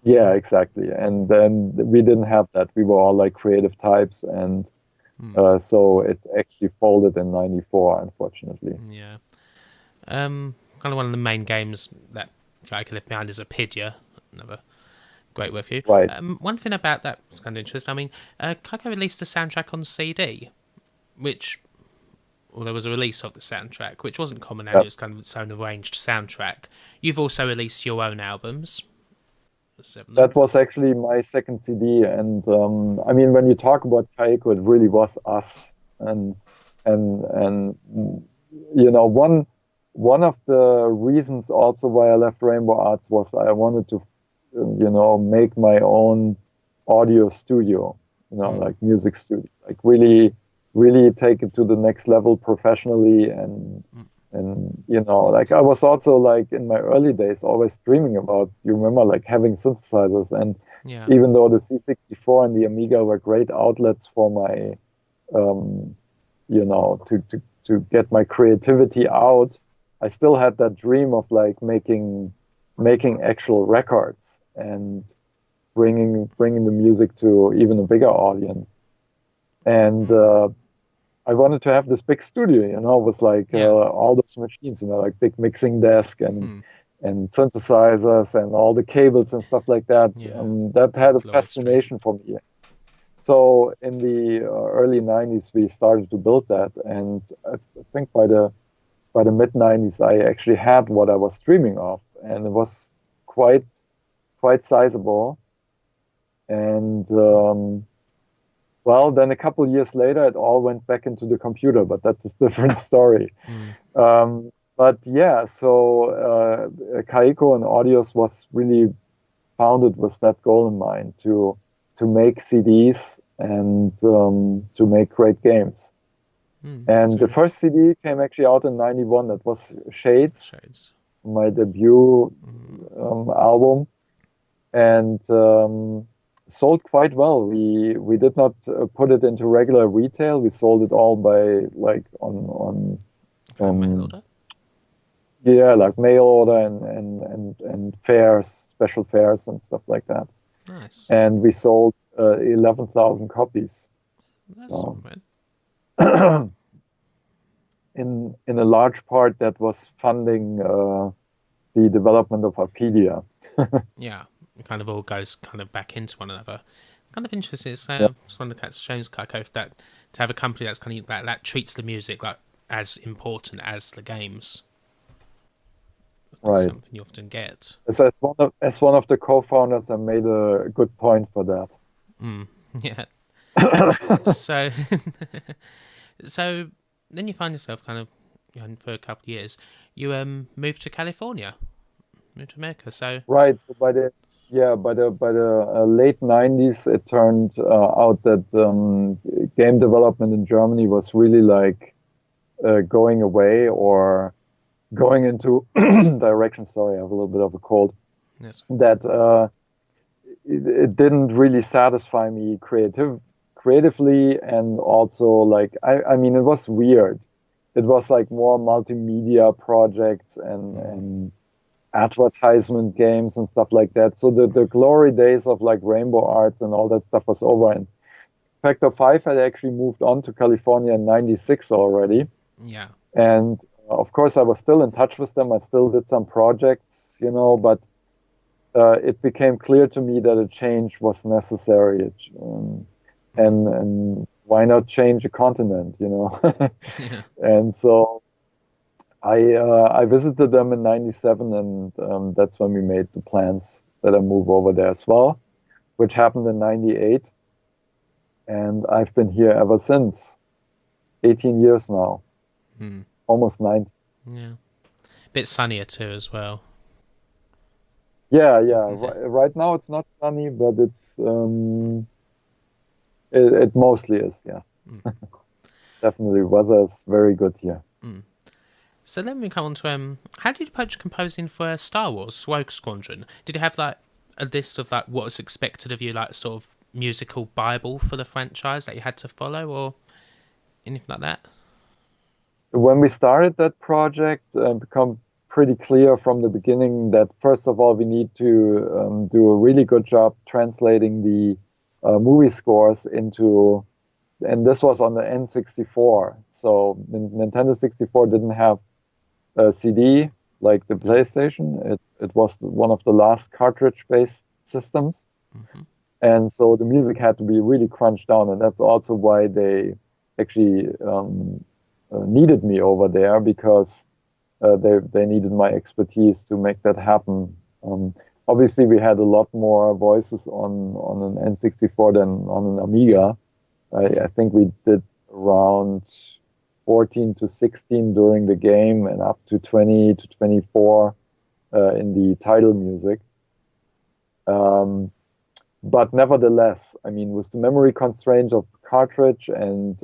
yeah, exactly. And then we didn't have that. We were all like creative types, and so it actually folded in '94, unfortunately. Yeah. Kind of one of the main games that Kaiko left behind is Apidya, another great work for you. Right. One thing about that was kind of interesting. I mean, Kaiko released a soundtrack on CD, there was a release of the soundtrack, which wasn't common, and it was kind of its own arranged soundtrack. You've also released your own albums. Let's have a That look. was actually my second CD, and I mean, when you talk about Kaiko, it really was us, and and you know, one of the reasons also why I left Rainbow Arts was I wanted to, you know, make my own audio studio, you know, like music studio, like really take it to the next level professionally, and you know, like I was also like in my early days always dreaming about, you remember, like having synthesizers, and Yeah. even though the C64 and the Amiga were great outlets for my you know, to get my creativity out, I still had that dream of like making actual records and bringing the music to even a bigger audience. And I wanted to have this big studio, you know, with like Yeah. all those machines, you know, like big mixing desk and synthesizers and all the cables and stuff like that. Yeah. That had a Glory Street. fascination for me. So in the early 90s, we started to build that, and I think by the mid 90s, I actually had what I was dreaming of, and it was quite sizable. And well, then a couple years later, it all went back into the computer, but that's a different story. But yeah, so Kaiko and Audios was really founded with that goal in mind to make CDs and to make great games. And the first CD came actually out in '91. That was Shades, my debut album, and sold quite well. We did not put it into regular retail. We sold it all by like on mail order. Yeah, like mail order and fairs, special fairs and stuff like that. Nice. And we sold 11,000 copies. That's So, not bad. in a large part, that was funding the development of Apidya. Yeah, it kind of all goes kind of back into one another. Kind of interesting. It's Yeah. one of the cats shows Kaiko that to have a company that's kind of that treats the music like as important as the games. That's Right. something you often get. As one of the co-founders, I made a good point for that. Yeah. So, so then you find yourself kind of, for a couple of years, you moved to California, moved to America. So Right. So by the late 90s, it turned out that game development in Germany was really like going away or going into direction. Sorry, I have a little bit of a cold. yes. That it didn't really satisfy me creatively, and also like I mean, it was weird. It was like more multimedia projects and advertisement games and stuff like that. So the glory days of like Rainbow Arts and all that stuff was over. And Factor 5 had actually moved on to California in '96 already. Yeah. And of course, I was still in touch with them. I still did some projects, you know, but it became clear to me that a change was necessary. And why not change a continent, you know? Yeah. And so I visited them in '97, and that's when we made the plans that I move over there as well, which happened in '98. And I've been here ever since. 18 years now, almost 9. Yeah. Bit sunnier too as well. Yeah. Right now it's not sunny, but it's it mostly is. Yeah. Definitely, weather is very good here. So then we come on to how did you approach composing for Star Wars Rogue Squadron? Did you have like a list of like what was expected of you, like sort of musical bible for the franchise that you had to follow, or anything like that? When we started that project, it became pretty clear from the beginning that first of all we need to do a really good job translating the movie scores into, and this was on the N64. So Nintendo 64 didn't have a CD like the PlayStation. It was one of the last cartridge-based systems. And so the music had to be really crunched down, and that's also why they actually needed me over there, because they needed my expertise to make that happen. obviously we had a lot more voices on an N64 than on an Amiga. I think we did around 14 to 16 during the game and up to 20 to 24 in the title music. But nevertheless, I mean, with the memory constraints of the cartridge and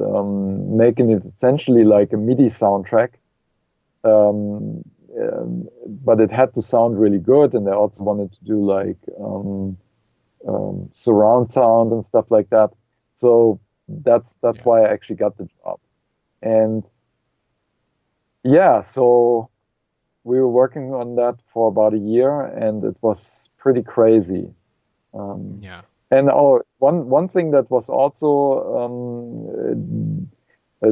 making it essentially like a MIDI soundtrack, but it had to sound really good, and I also wanted to do like surround sound and stuff like that. So that's why I actually got the job. And yeah, so we were working on that for about a year, and it was pretty crazy. And one thing that was also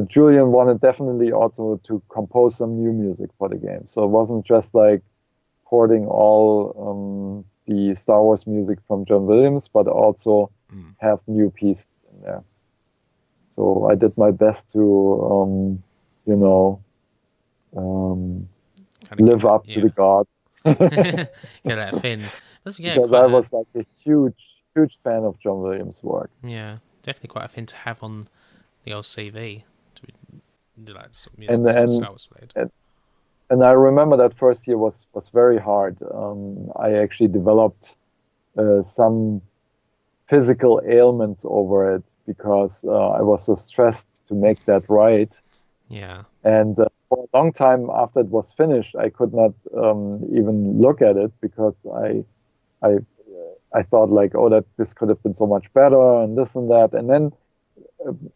Julian wanted definitely also to compose some new music for the game. So it wasn't just like porting all the Star Wars music from John Williams, but also have new pieces in there. So I did my best to, live up to the god. Get that thing. Because I was like a huge fan of John Williams' work. Yeah, definitely quite a thing to have on the old CV. To do like some music and I remember that first year was very hard. I actually developed some physical ailments over it because I was so stressed to make that right. Yeah. And for a long time after it was finished, I could not even look at it because I thought like, oh, that this could have been so much better and this and that. And then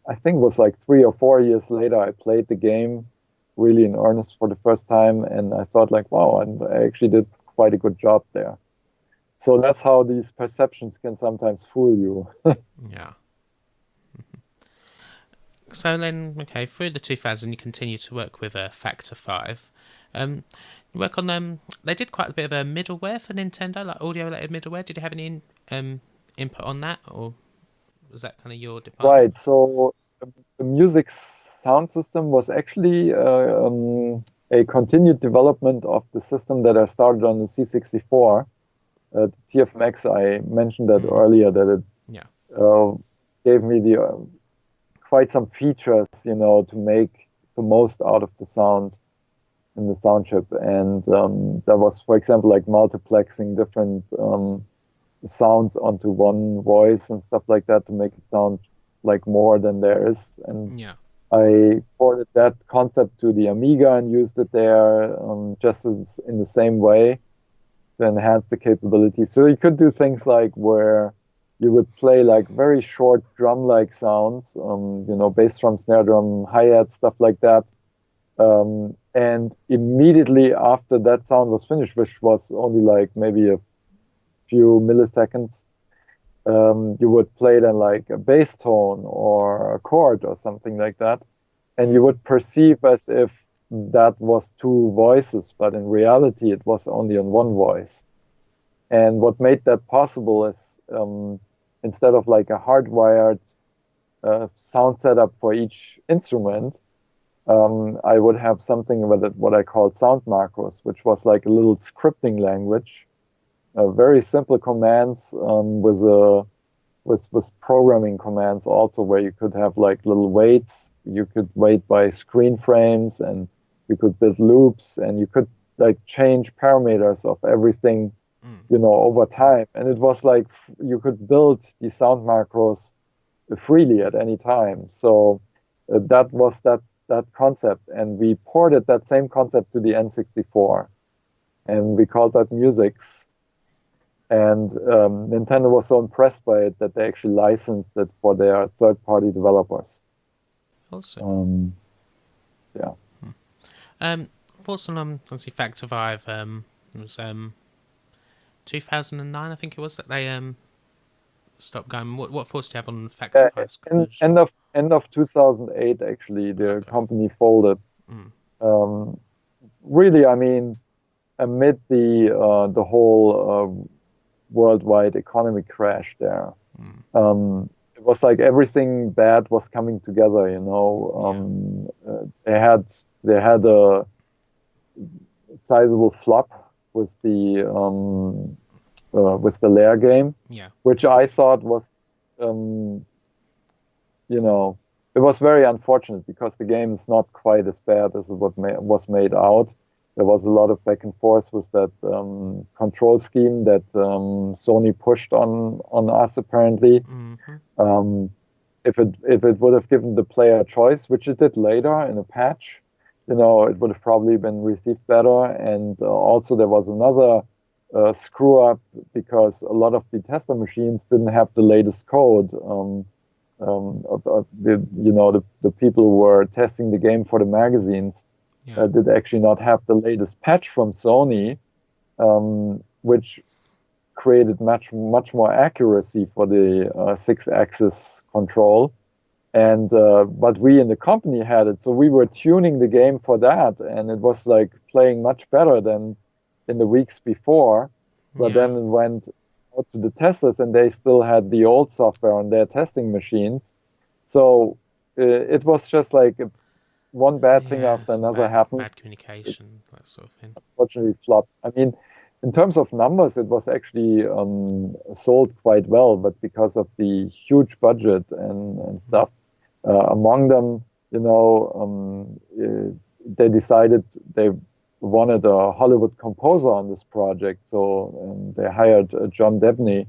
I think it was like 3 or 4 years later, I played the game really in earnest for the first time, and I thought like, wow, and I actually did quite a good job there. So that's how these perceptions can sometimes fool you. Yeah. So then, okay, through the 2000s, you continue to work with Factor 5. You work on they did quite a bit of middleware for Nintendo, like audio-related middleware. Did you have any input on that, or was that kind of your department? Right. So the music sound system was actually a continued development of the system that I started on the C64. TFMX, I mentioned that earlier, that it gave me quite some features, to make the most out of the sound in the sound chip. And that was, for example, like multiplexing different sounds onto one voice and stuff like that to make it sound like more than there is. And I ported that concept to the Amiga and used it there just in the same way to enhance the capability. So you could do things like where you would play like very short drum-like sounds, bass drum, snare drum, hi-hat, stuff like that. And immediately after that sound was finished, which was only like maybe a few milliseconds, you would play then like a bass tone or a chord or something like that. And you would perceive as if that was two voices, but in reality it was only on one voice. And what made that possible is instead of like a hardwired sound setup for each instrument, I would have something with it, what I called sound macros, which was like a little scripting language, very simple commands with programming commands also, where you could have like little weights. You could weight by screen frames, and you could build loops, and you could like change parameters of everything, over time. And it was like you could build the sound macros freely at any time. So that was that concept, and we ported that same concept to the N64, and we called that Musics. And Nintendo was so impressed by it that they actually licensed it for their third-party developers. Awesome. Yeah. Thoughts on obviously Factor 5. It was 2009, I think it was, that they stopped going. What thoughts do you have on Factor 5? End of 2008, actually, the company folded. Really, I mean, amid the whole worldwide economic crash there, it was like everything bad was coming together. They had a sizable flop with the with the Lair game, Yeah. which I thought was, you know, it was very unfortunate because the game is not quite as bad as what was made out. There was a lot of back and forth with that control scheme that Sony pushed on us apparently. Mm-hmm. If it would have given the player a choice, which it did later in a patch, it would have probably been received better. And also there was another screw up because a lot of the tester machines didn't have the latest code. The people who were testing the game for the magazines did actually not have the latest patch from Sony, which created much more accuracy for the 6-axis control. And but we in the company had it, so we were tuning the game for that, and it was like playing much better than in the weeks before. But then it went out to the testers, and they still had the old software on their testing machines. So it was just like one bad thing after another happened. Bad communication, that sort of thing. Unfortunately, flopped. I mean, in terms of numbers, it was actually sold quite well, but because of the huge budget and stuff, among them, they decided they wanted a Hollywood composer on this project, so they hired John Debney,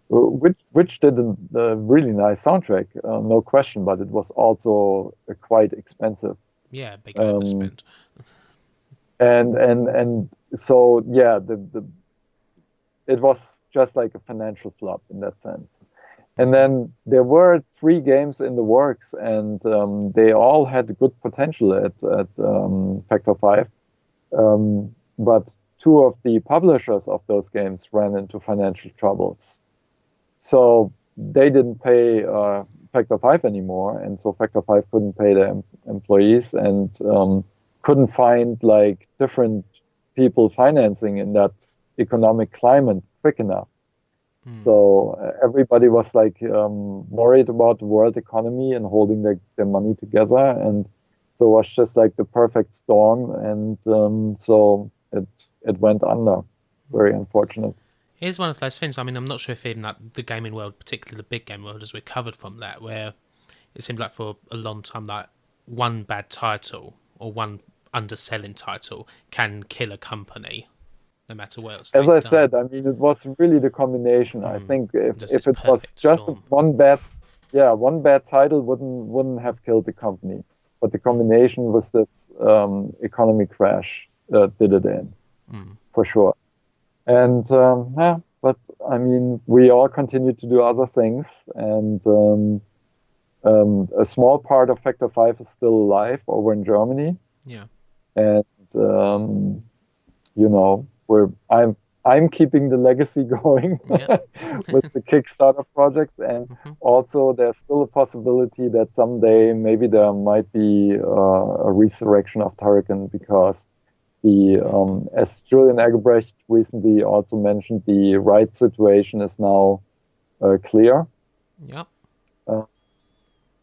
which did a really nice soundtrack, no question, but it was also quite expensive. Yeah, big overspend. And so yeah, it was just like a financial flop in that sense. And then there were 3 games in the works, and they all had good potential at Factor 5. But 2 of the publishers of those games ran into financial troubles. So they didn't pay Factor 5 anymore, and so Factor 5 couldn't pay their employees and couldn't find like different people financing in that economic climate quick enough. So everybody was like worried about the world economy and holding their money together, and so it was just like the perfect storm, and so it went under. Very unfortunate. Here's one of those things. I mean, I'm not sure if even like the gaming world, particularly the big game world, has recovered from that, where it seemed like for a long time, like one bad title or one underselling title can kill a company, no matter what else. As I said, I mean, it was really the combination. I think if it was just one bad title wouldn't have killed the company, but the combination was this economic crash that did it in, for sure. And but I mean, we all continue to do other things, and a small part of Factor 5 is still alive over in Germany. Yeah. And I'm keeping the legacy going with the Kickstarter project, and also there's still a possibility that someday maybe there might be a resurrection of Turrican, because as Julian Egebrecht recently also mentioned, the rights situation is now clear. Yep.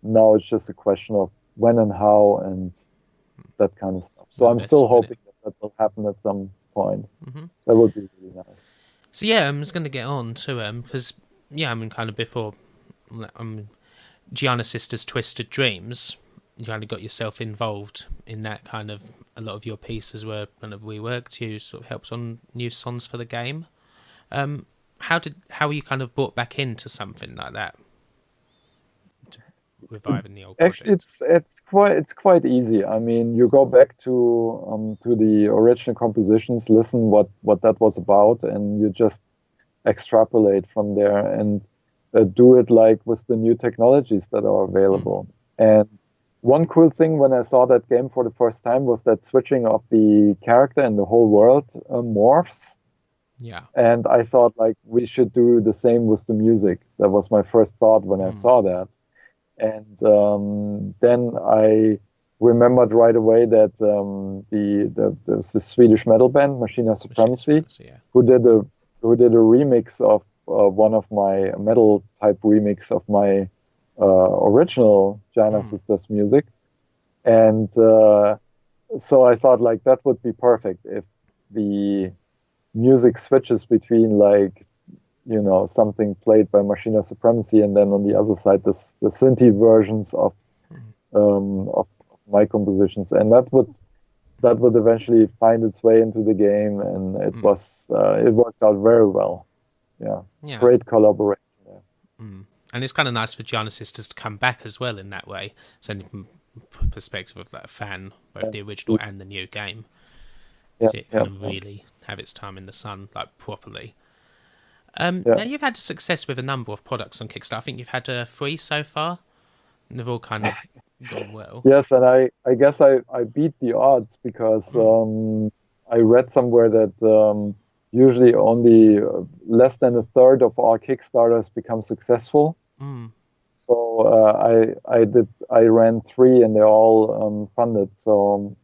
Now it's just a question of when and how and that kind of stuff. So I'm still hoping that will happen at some point. That would be really nice. So yeah, I'm just going to get on to because I mean, kind of before Giana Sisters' Twisted Dreams, you kind of got yourself involved in that. Kind of a lot of your pieces were kind of reworked. You sort of helped on new songs for the game. How were you kind of brought back into something like that? Reviving the old project. Actually, it's quite easy. I mean, you go back to the original compositions, listen what that was about, and you just extrapolate from there and do it like with the new technologies that are available. And one cool thing when I saw that game for the first time was that switching of the character and the whole world morphs. Yeah. And I thought like we should do the same with the music. That was my first thought when I saw that. And then I remembered right away that the Swedish metal band Machina Supremacy, who did a remix of one of my metal type remix of my original Giana Sisters music, and so I thought like that would be perfect if the music switches between like, something played by Machina Supremacy, and then on the other side, the synthy versions of my compositions, and that would eventually find its way into the game, and it worked out very well. Yeah, great collaboration there. And it's kind of nice for Giana Sisters to come back as well in that way, certainly from perspective of like a fan, both the original and the new game. See it kind of really have its time in the sun, like properly. Now you've had success with a number of products on Kickstarter. I think you've had 3 so far, and they've all kind of gone well. Yes, and I guess I beat the odds because I read somewhere that usually only less than a third of our Kickstarters become successful. So I ran 3 and they're all funded. So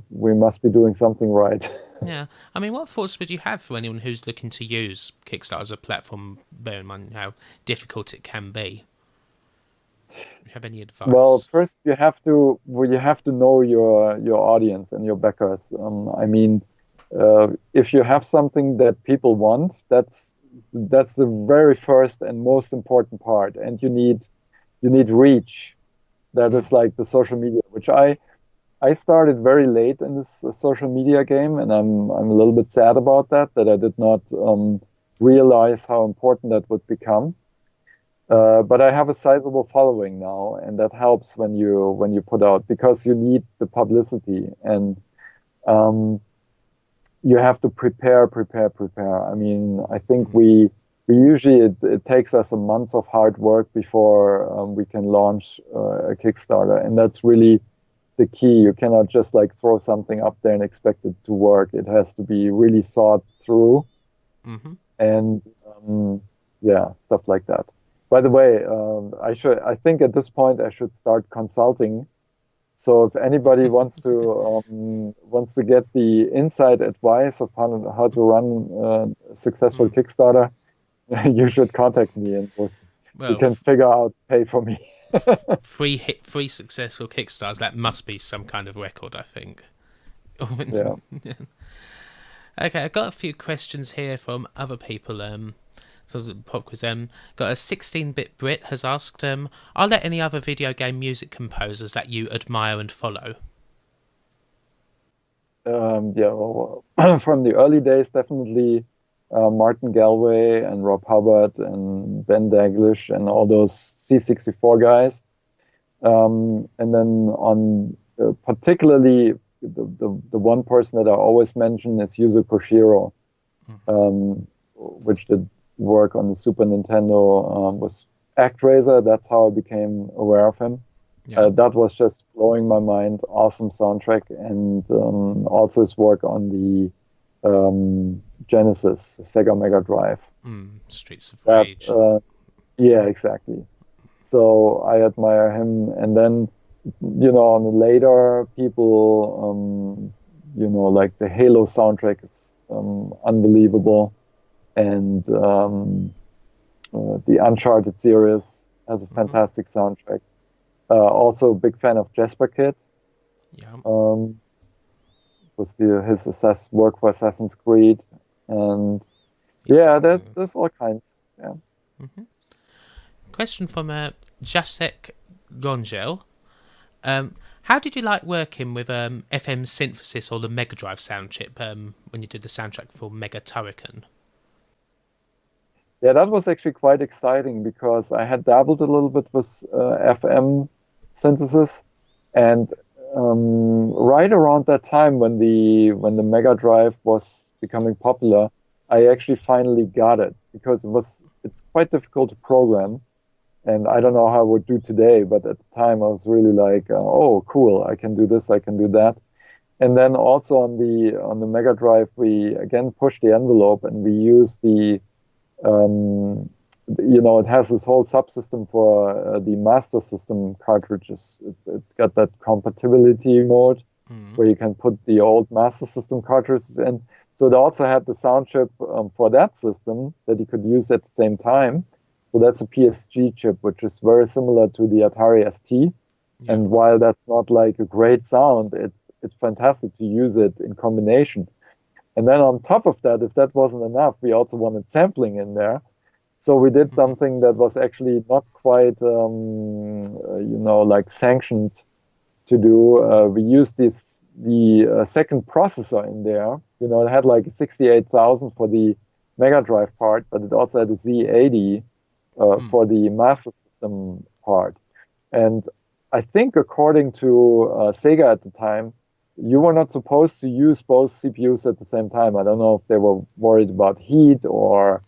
we must be doing something right. Yeah, I mean, what thoughts would you have for anyone who's looking to use Kickstarter as a platform, bearing in mind how difficult it can be? Do you have any advice? Well, first you have to know your audience and your backers. I mean, if you have something that people want, that's the very first and most important part, and you need reach. That is like the social media, which I started very late in this social media game, and I'm a little bit sad about that I did not realize how important that would become. But I have a sizable following now, and that helps when you put out, because you need the publicity, and you have to prepare. I mean, I think we usually it takes us a month of hard work before we can launch a Kickstarter, and that's really the key. You cannot just like throw something up there and expect it to work. It has to be really thought through, and stuff like that. By the way, I think at this point I should start consulting. So if anybody wants to get the inside advice of how to run a successful Kickstarter, you should contact me, and you can figure out pay for me. 3 successful Kickstarters. That must be some kind of record, I think. Yeah. Okay, I've got a few questions here from other people. So pop quiz. Got a 16-bit Brit has asked, are there any other video game music composers that you admire and follow? Well, from the early days, definitely Martin Galway and Rob Hubbard and Ben Daglish and all those C64 guys. And then on particularly the one person that I always mention is Yuzo Koshiro, which did work on the Super Nintendo, was ActRaiser. That's how I became aware of him. That was just blowing my mind. Awesome soundtrack, and also his work on the Genesis, Sega Mega Drive. Streets of Rage. Yeah, exactly. So I admire him, and then on the later people, like the Halo soundtrack is unbelievable. And the Uncharted series has a fantastic soundtrack. Also a big fan of Jesper Kid. Was his work for Assassin's Creed, and there's all kinds. Yeah. Question from Jacek Gongel. How did you like working with FM Synthesis or the Mega Drive sound chip when you did the soundtrack for Mega Turrican? Yeah, that was actually quite exciting because I had dabbled a little bit with FM synthesis, and right around that time when the Mega Drive was becoming popular, I actually finally got it, because it's quite difficult to program, and I don't know how I would do today, but at the time I was really like, oh, cool, I can do this, I can do that. And then also on the Mega Drive, we again pushed the envelope, and we used the it has this whole subsystem for the Master System cartridges. It's got that compatibility mode where you can put the old Master System cartridges in. So it also had the sound chip for that system that you could use at the same time. So that's a PSG chip, which is very similar to the Atari ST. Yeah. And while that's not like a great sound, it's fantastic to use it in combination. And then on top of that, if that wasn't enough, we also wanted sampling in there. So we did something that was actually not quite, like sanctioned to do. We used the second processor in there. It had like 68,000 for the Mega Drive part, but it also had a Z80 for the Master System part. And I think according to Sega at the time, you were not supposed to use both CPUs at the same time. I don't know if they were worried about heat or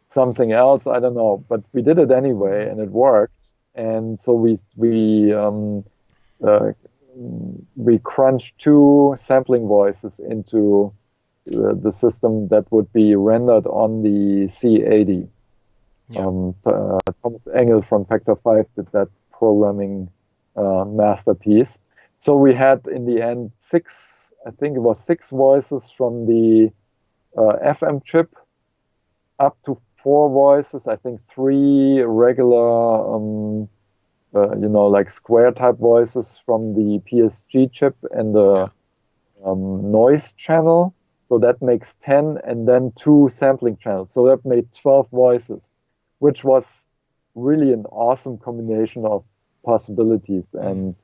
something else. I don't know, but we did it anyway, and it worked. And so we crunched two sampling voices into the system that would be rendered on the C80. Yeah. Thomas Engel from Factor 5 did that programming masterpiece. So we had in the end six voices from the FM chip, up to 4 voices. I think 3 regular, like square type voices from the PSG chip and the noise channel. So that makes 10, and then 2 sampling channels. So that made 12 voices, which was really an awesome combination of possibilities and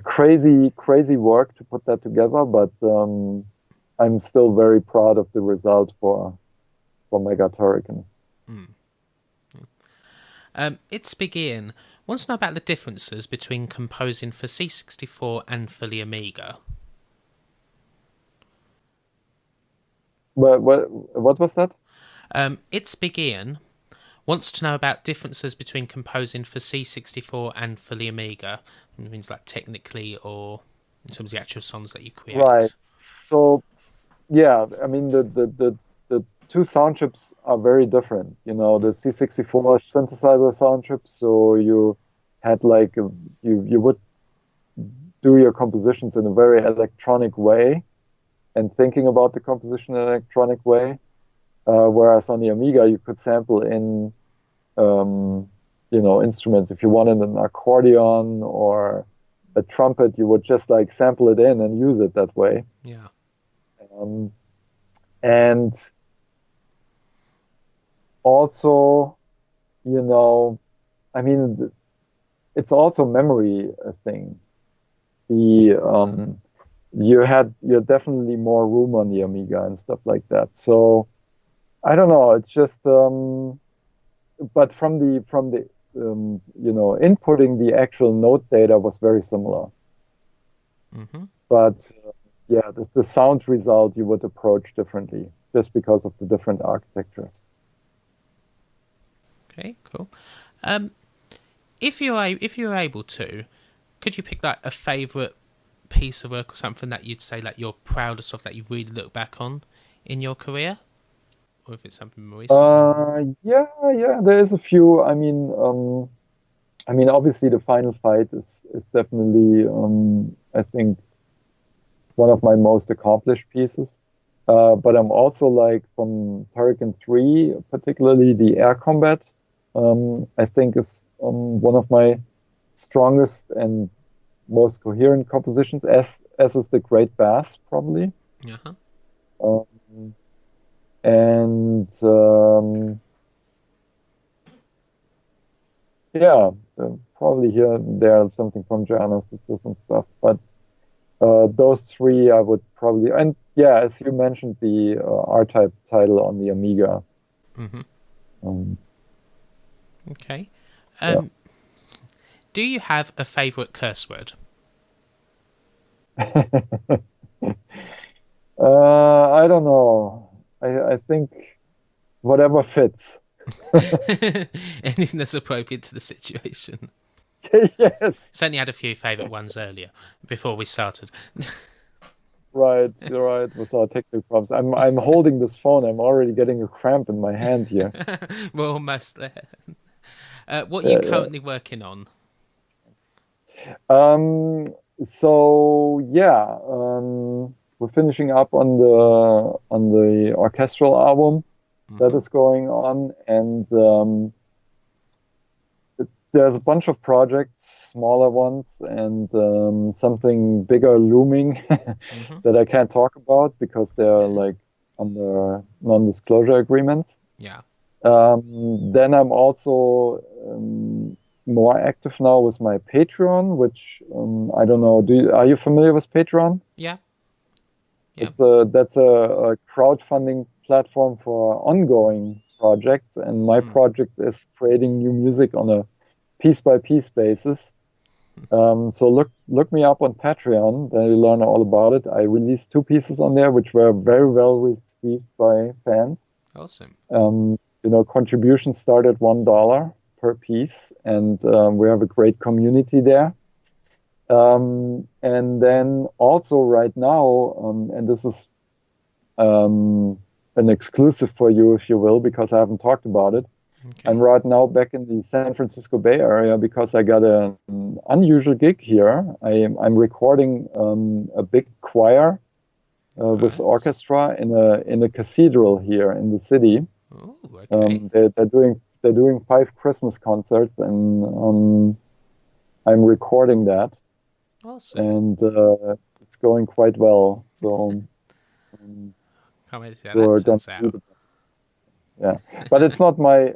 crazy work to put that together. But I'm still very proud of the result for Mega Turrican. It's Big Ian wants to know about the differences between composing for C64 and for the Amiga. What was that? It's Big Ian wants to know about differences between composing for C64 and for the Amiga. It means like technically or in terms of the actual songs that you create. Right. So, yeah, I mean the two sound chips are very different. The C64 synthesizer sound chip, so you had like you would do your compositions in a very electronic way and thinking about the composition in an electronic way. Whereas on the Amiga, you could sample in, instruments. If you wanted an accordion or a trumpet, you would just like sample it in and use it that way. Yeah. And also, I mean, it's also memory thing. You're definitely more room on the Amiga and stuff like that. So I don't know. It's just, but from the inputting the actual note data was very similar. Mm-hmm. But the sound result you would approach differently just because of the different architectures. Okay, cool. If you're able to, could you pick like a favorite piece of work or something that you'd say like you're proudest of that you really look back on in your career, or if it's something more recent? Yeah, there is a few. I mean, obviously the final fight is definitely, I think, one of my most accomplished pieces. But I'm also like from Turrican 3, particularly the air combat. I think is one of my strongest and most coherent compositions, as is the Great Bass, probably. Uh-huh. And probably here and there something from Giana Sisters and stuff. But those 3 I would probably, and yeah, as you mentioned, the R-Type title on the Amiga. Mm-hmm. Okay. Do you have a favorite curse word? I don't know. I think whatever fits. Anything that's appropriate to the situation. Yes. Certainly had a few favourite ones earlier before we started. Right, you're right. With our technical problems, I'm holding this phone. I'm already getting a cramp in my hand here. We're almost there. What are you currently working on? So yeah, we're finishing up on the Orchestral album that is going on, and there's a bunch of projects, smaller ones, and something bigger looming Hmm. that I can't talk about because they're like under non-disclosure agreements. Yeah. Then I'm also more active now with my Patreon, which I don't know. Are you familiar with Patreon? Yeah. Yeah. That's a crowdfunding platform for ongoing projects, and my project is creating new music on a piece by piece basis. So look me up on Patreon, then you learn all about it. I released 2 pieces on there, which were very well received by fans. Awesome. Contributions start at $1 per piece, and we have a great community there. And then also right now, and this is an exclusive for you, if you will, because I haven't talked about it. Okay. I'm right now back in the San Francisco Bay Area because I got an unusual gig here. I'm recording a big choir with orchestra in a cathedral here in the city. Oh, okay. They're doing 5 Christmas concerts, and I'm recording that. Awesome. And it's going quite well. So Can't wait to see how that turns out. Yeah, but it's not my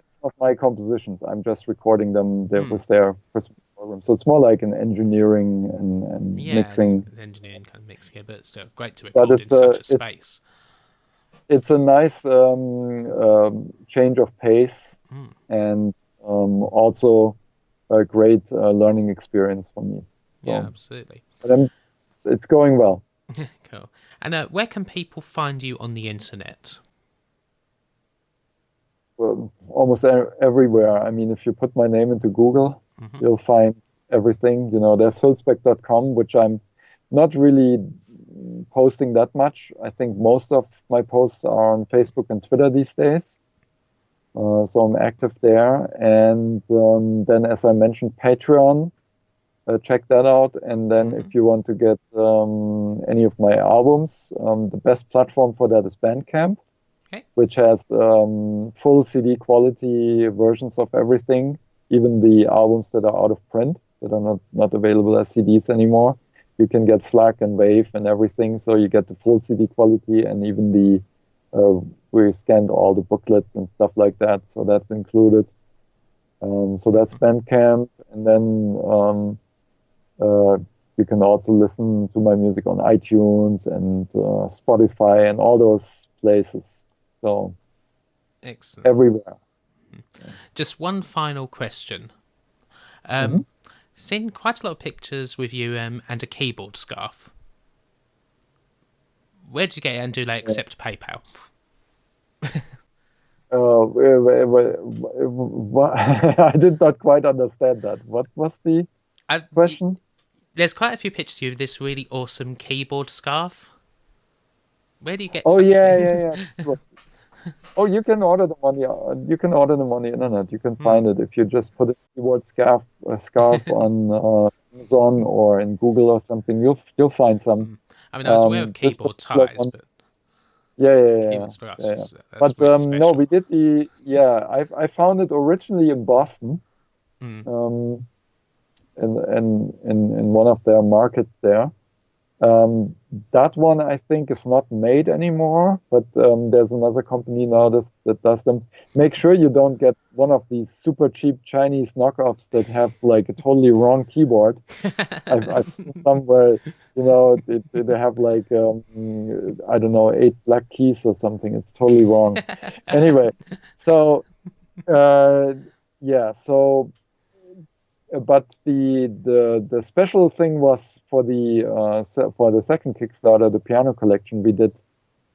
compositions. I'm just recording them with their Christmas program. So it's more like an engineering and mixing. Just an engineering kind of mix here, but still great to record in such a space. It's a nice change of pace, and also a great learning experience for me. So, yeah, absolutely. But it's going well. Cool. And where can people find you on the internet? Well, almost everywhere. I mean, if you put my name into Google, you'll find everything. There's Huelsbeck.com, which I'm not really posting that much. I think most of my posts are on Facebook and Twitter these days. So I'm active there. And then, as I mentioned, Patreon. Check that out. And then if you want to get any of my albums, the best platform for that is Bandcamp. Okay. Which has full CD quality versions of everything, even the albums that are out of print, that are not available as CDs anymore. You can get FLAC and WAVE and everything, so you get the full CD quality, and even we scanned all the booklets and stuff like that, so that's included. So that's Bandcamp, and then you can also listen to my music on iTunes and Spotify and all those places. So, excellent. Everywhere. Just one final question. Seen quite a lot of pictures with you and a keyboard scarf. Where did you get it, and do they accept PayPal? I did not quite understand that. What was the question? There's quite a few pictures of you with this really awesome keyboard scarf. Where do you get? Yeah. Oh, you can order them on the internet. You can find it if you just put a keyboard scarf on Amazon or in Google or something. You'll find some. I mean, I was aware of keyboard ties, but keyboard scarves. Yeah. That's But really special. no, we did I found it originally in Boston, in one of their markets there. That one I think is not made anymore, but there's another company now that does them. Make sure you don't get one of these super cheap Chinese knockoffs that have like a totally wrong keyboard. I've seen somewhere, they have like I don't know, 8 black keys or something. It's totally wrong. Anyway, so so. But the special thing was for the second Kickstarter, the piano collection we did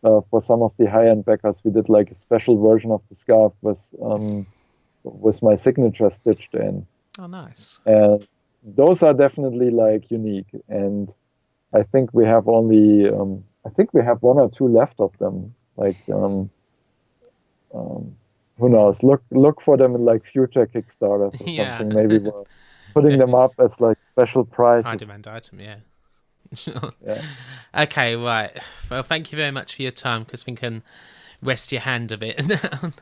for some of the high-end backers. We did like a special version of the scarf with my signature stitched in. Oh, nice. And those are definitely like unique. And I think we have only 1 or 2 left of them. Like who knows? Look for them in like future Kickstarters or something. Maybe we're putting them up as like special prizes. High demand item, yeah. Yeah. Okay, right. Well, thank you very much for your time, because we can rest your hand a bit now.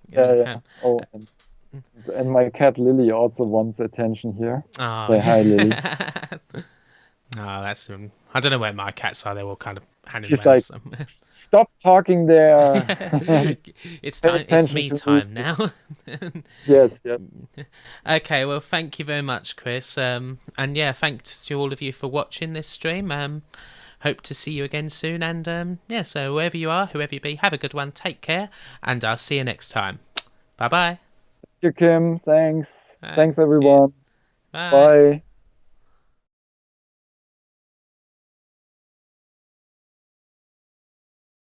Yeah. And my cat Lily also wants attention here. Oh, Say hi, Lily. Oh, that's I don't know where my cats are. They're all kind of hanging She's around like, somewhere. stop talking there. It's Pay time. It's attention me to time me. now. Yes, yes. Okay, well, thank you very much, Chris. And yeah, thanks to all of you for watching this stream. Hope to see you again soon. And yeah, so wherever you are, whoever you be, have a good one. Take care, and I'll see you next time. Bye bye. Thank you, Kim. Thanks. Thanks, Cheers. everyone. Bye. Bye.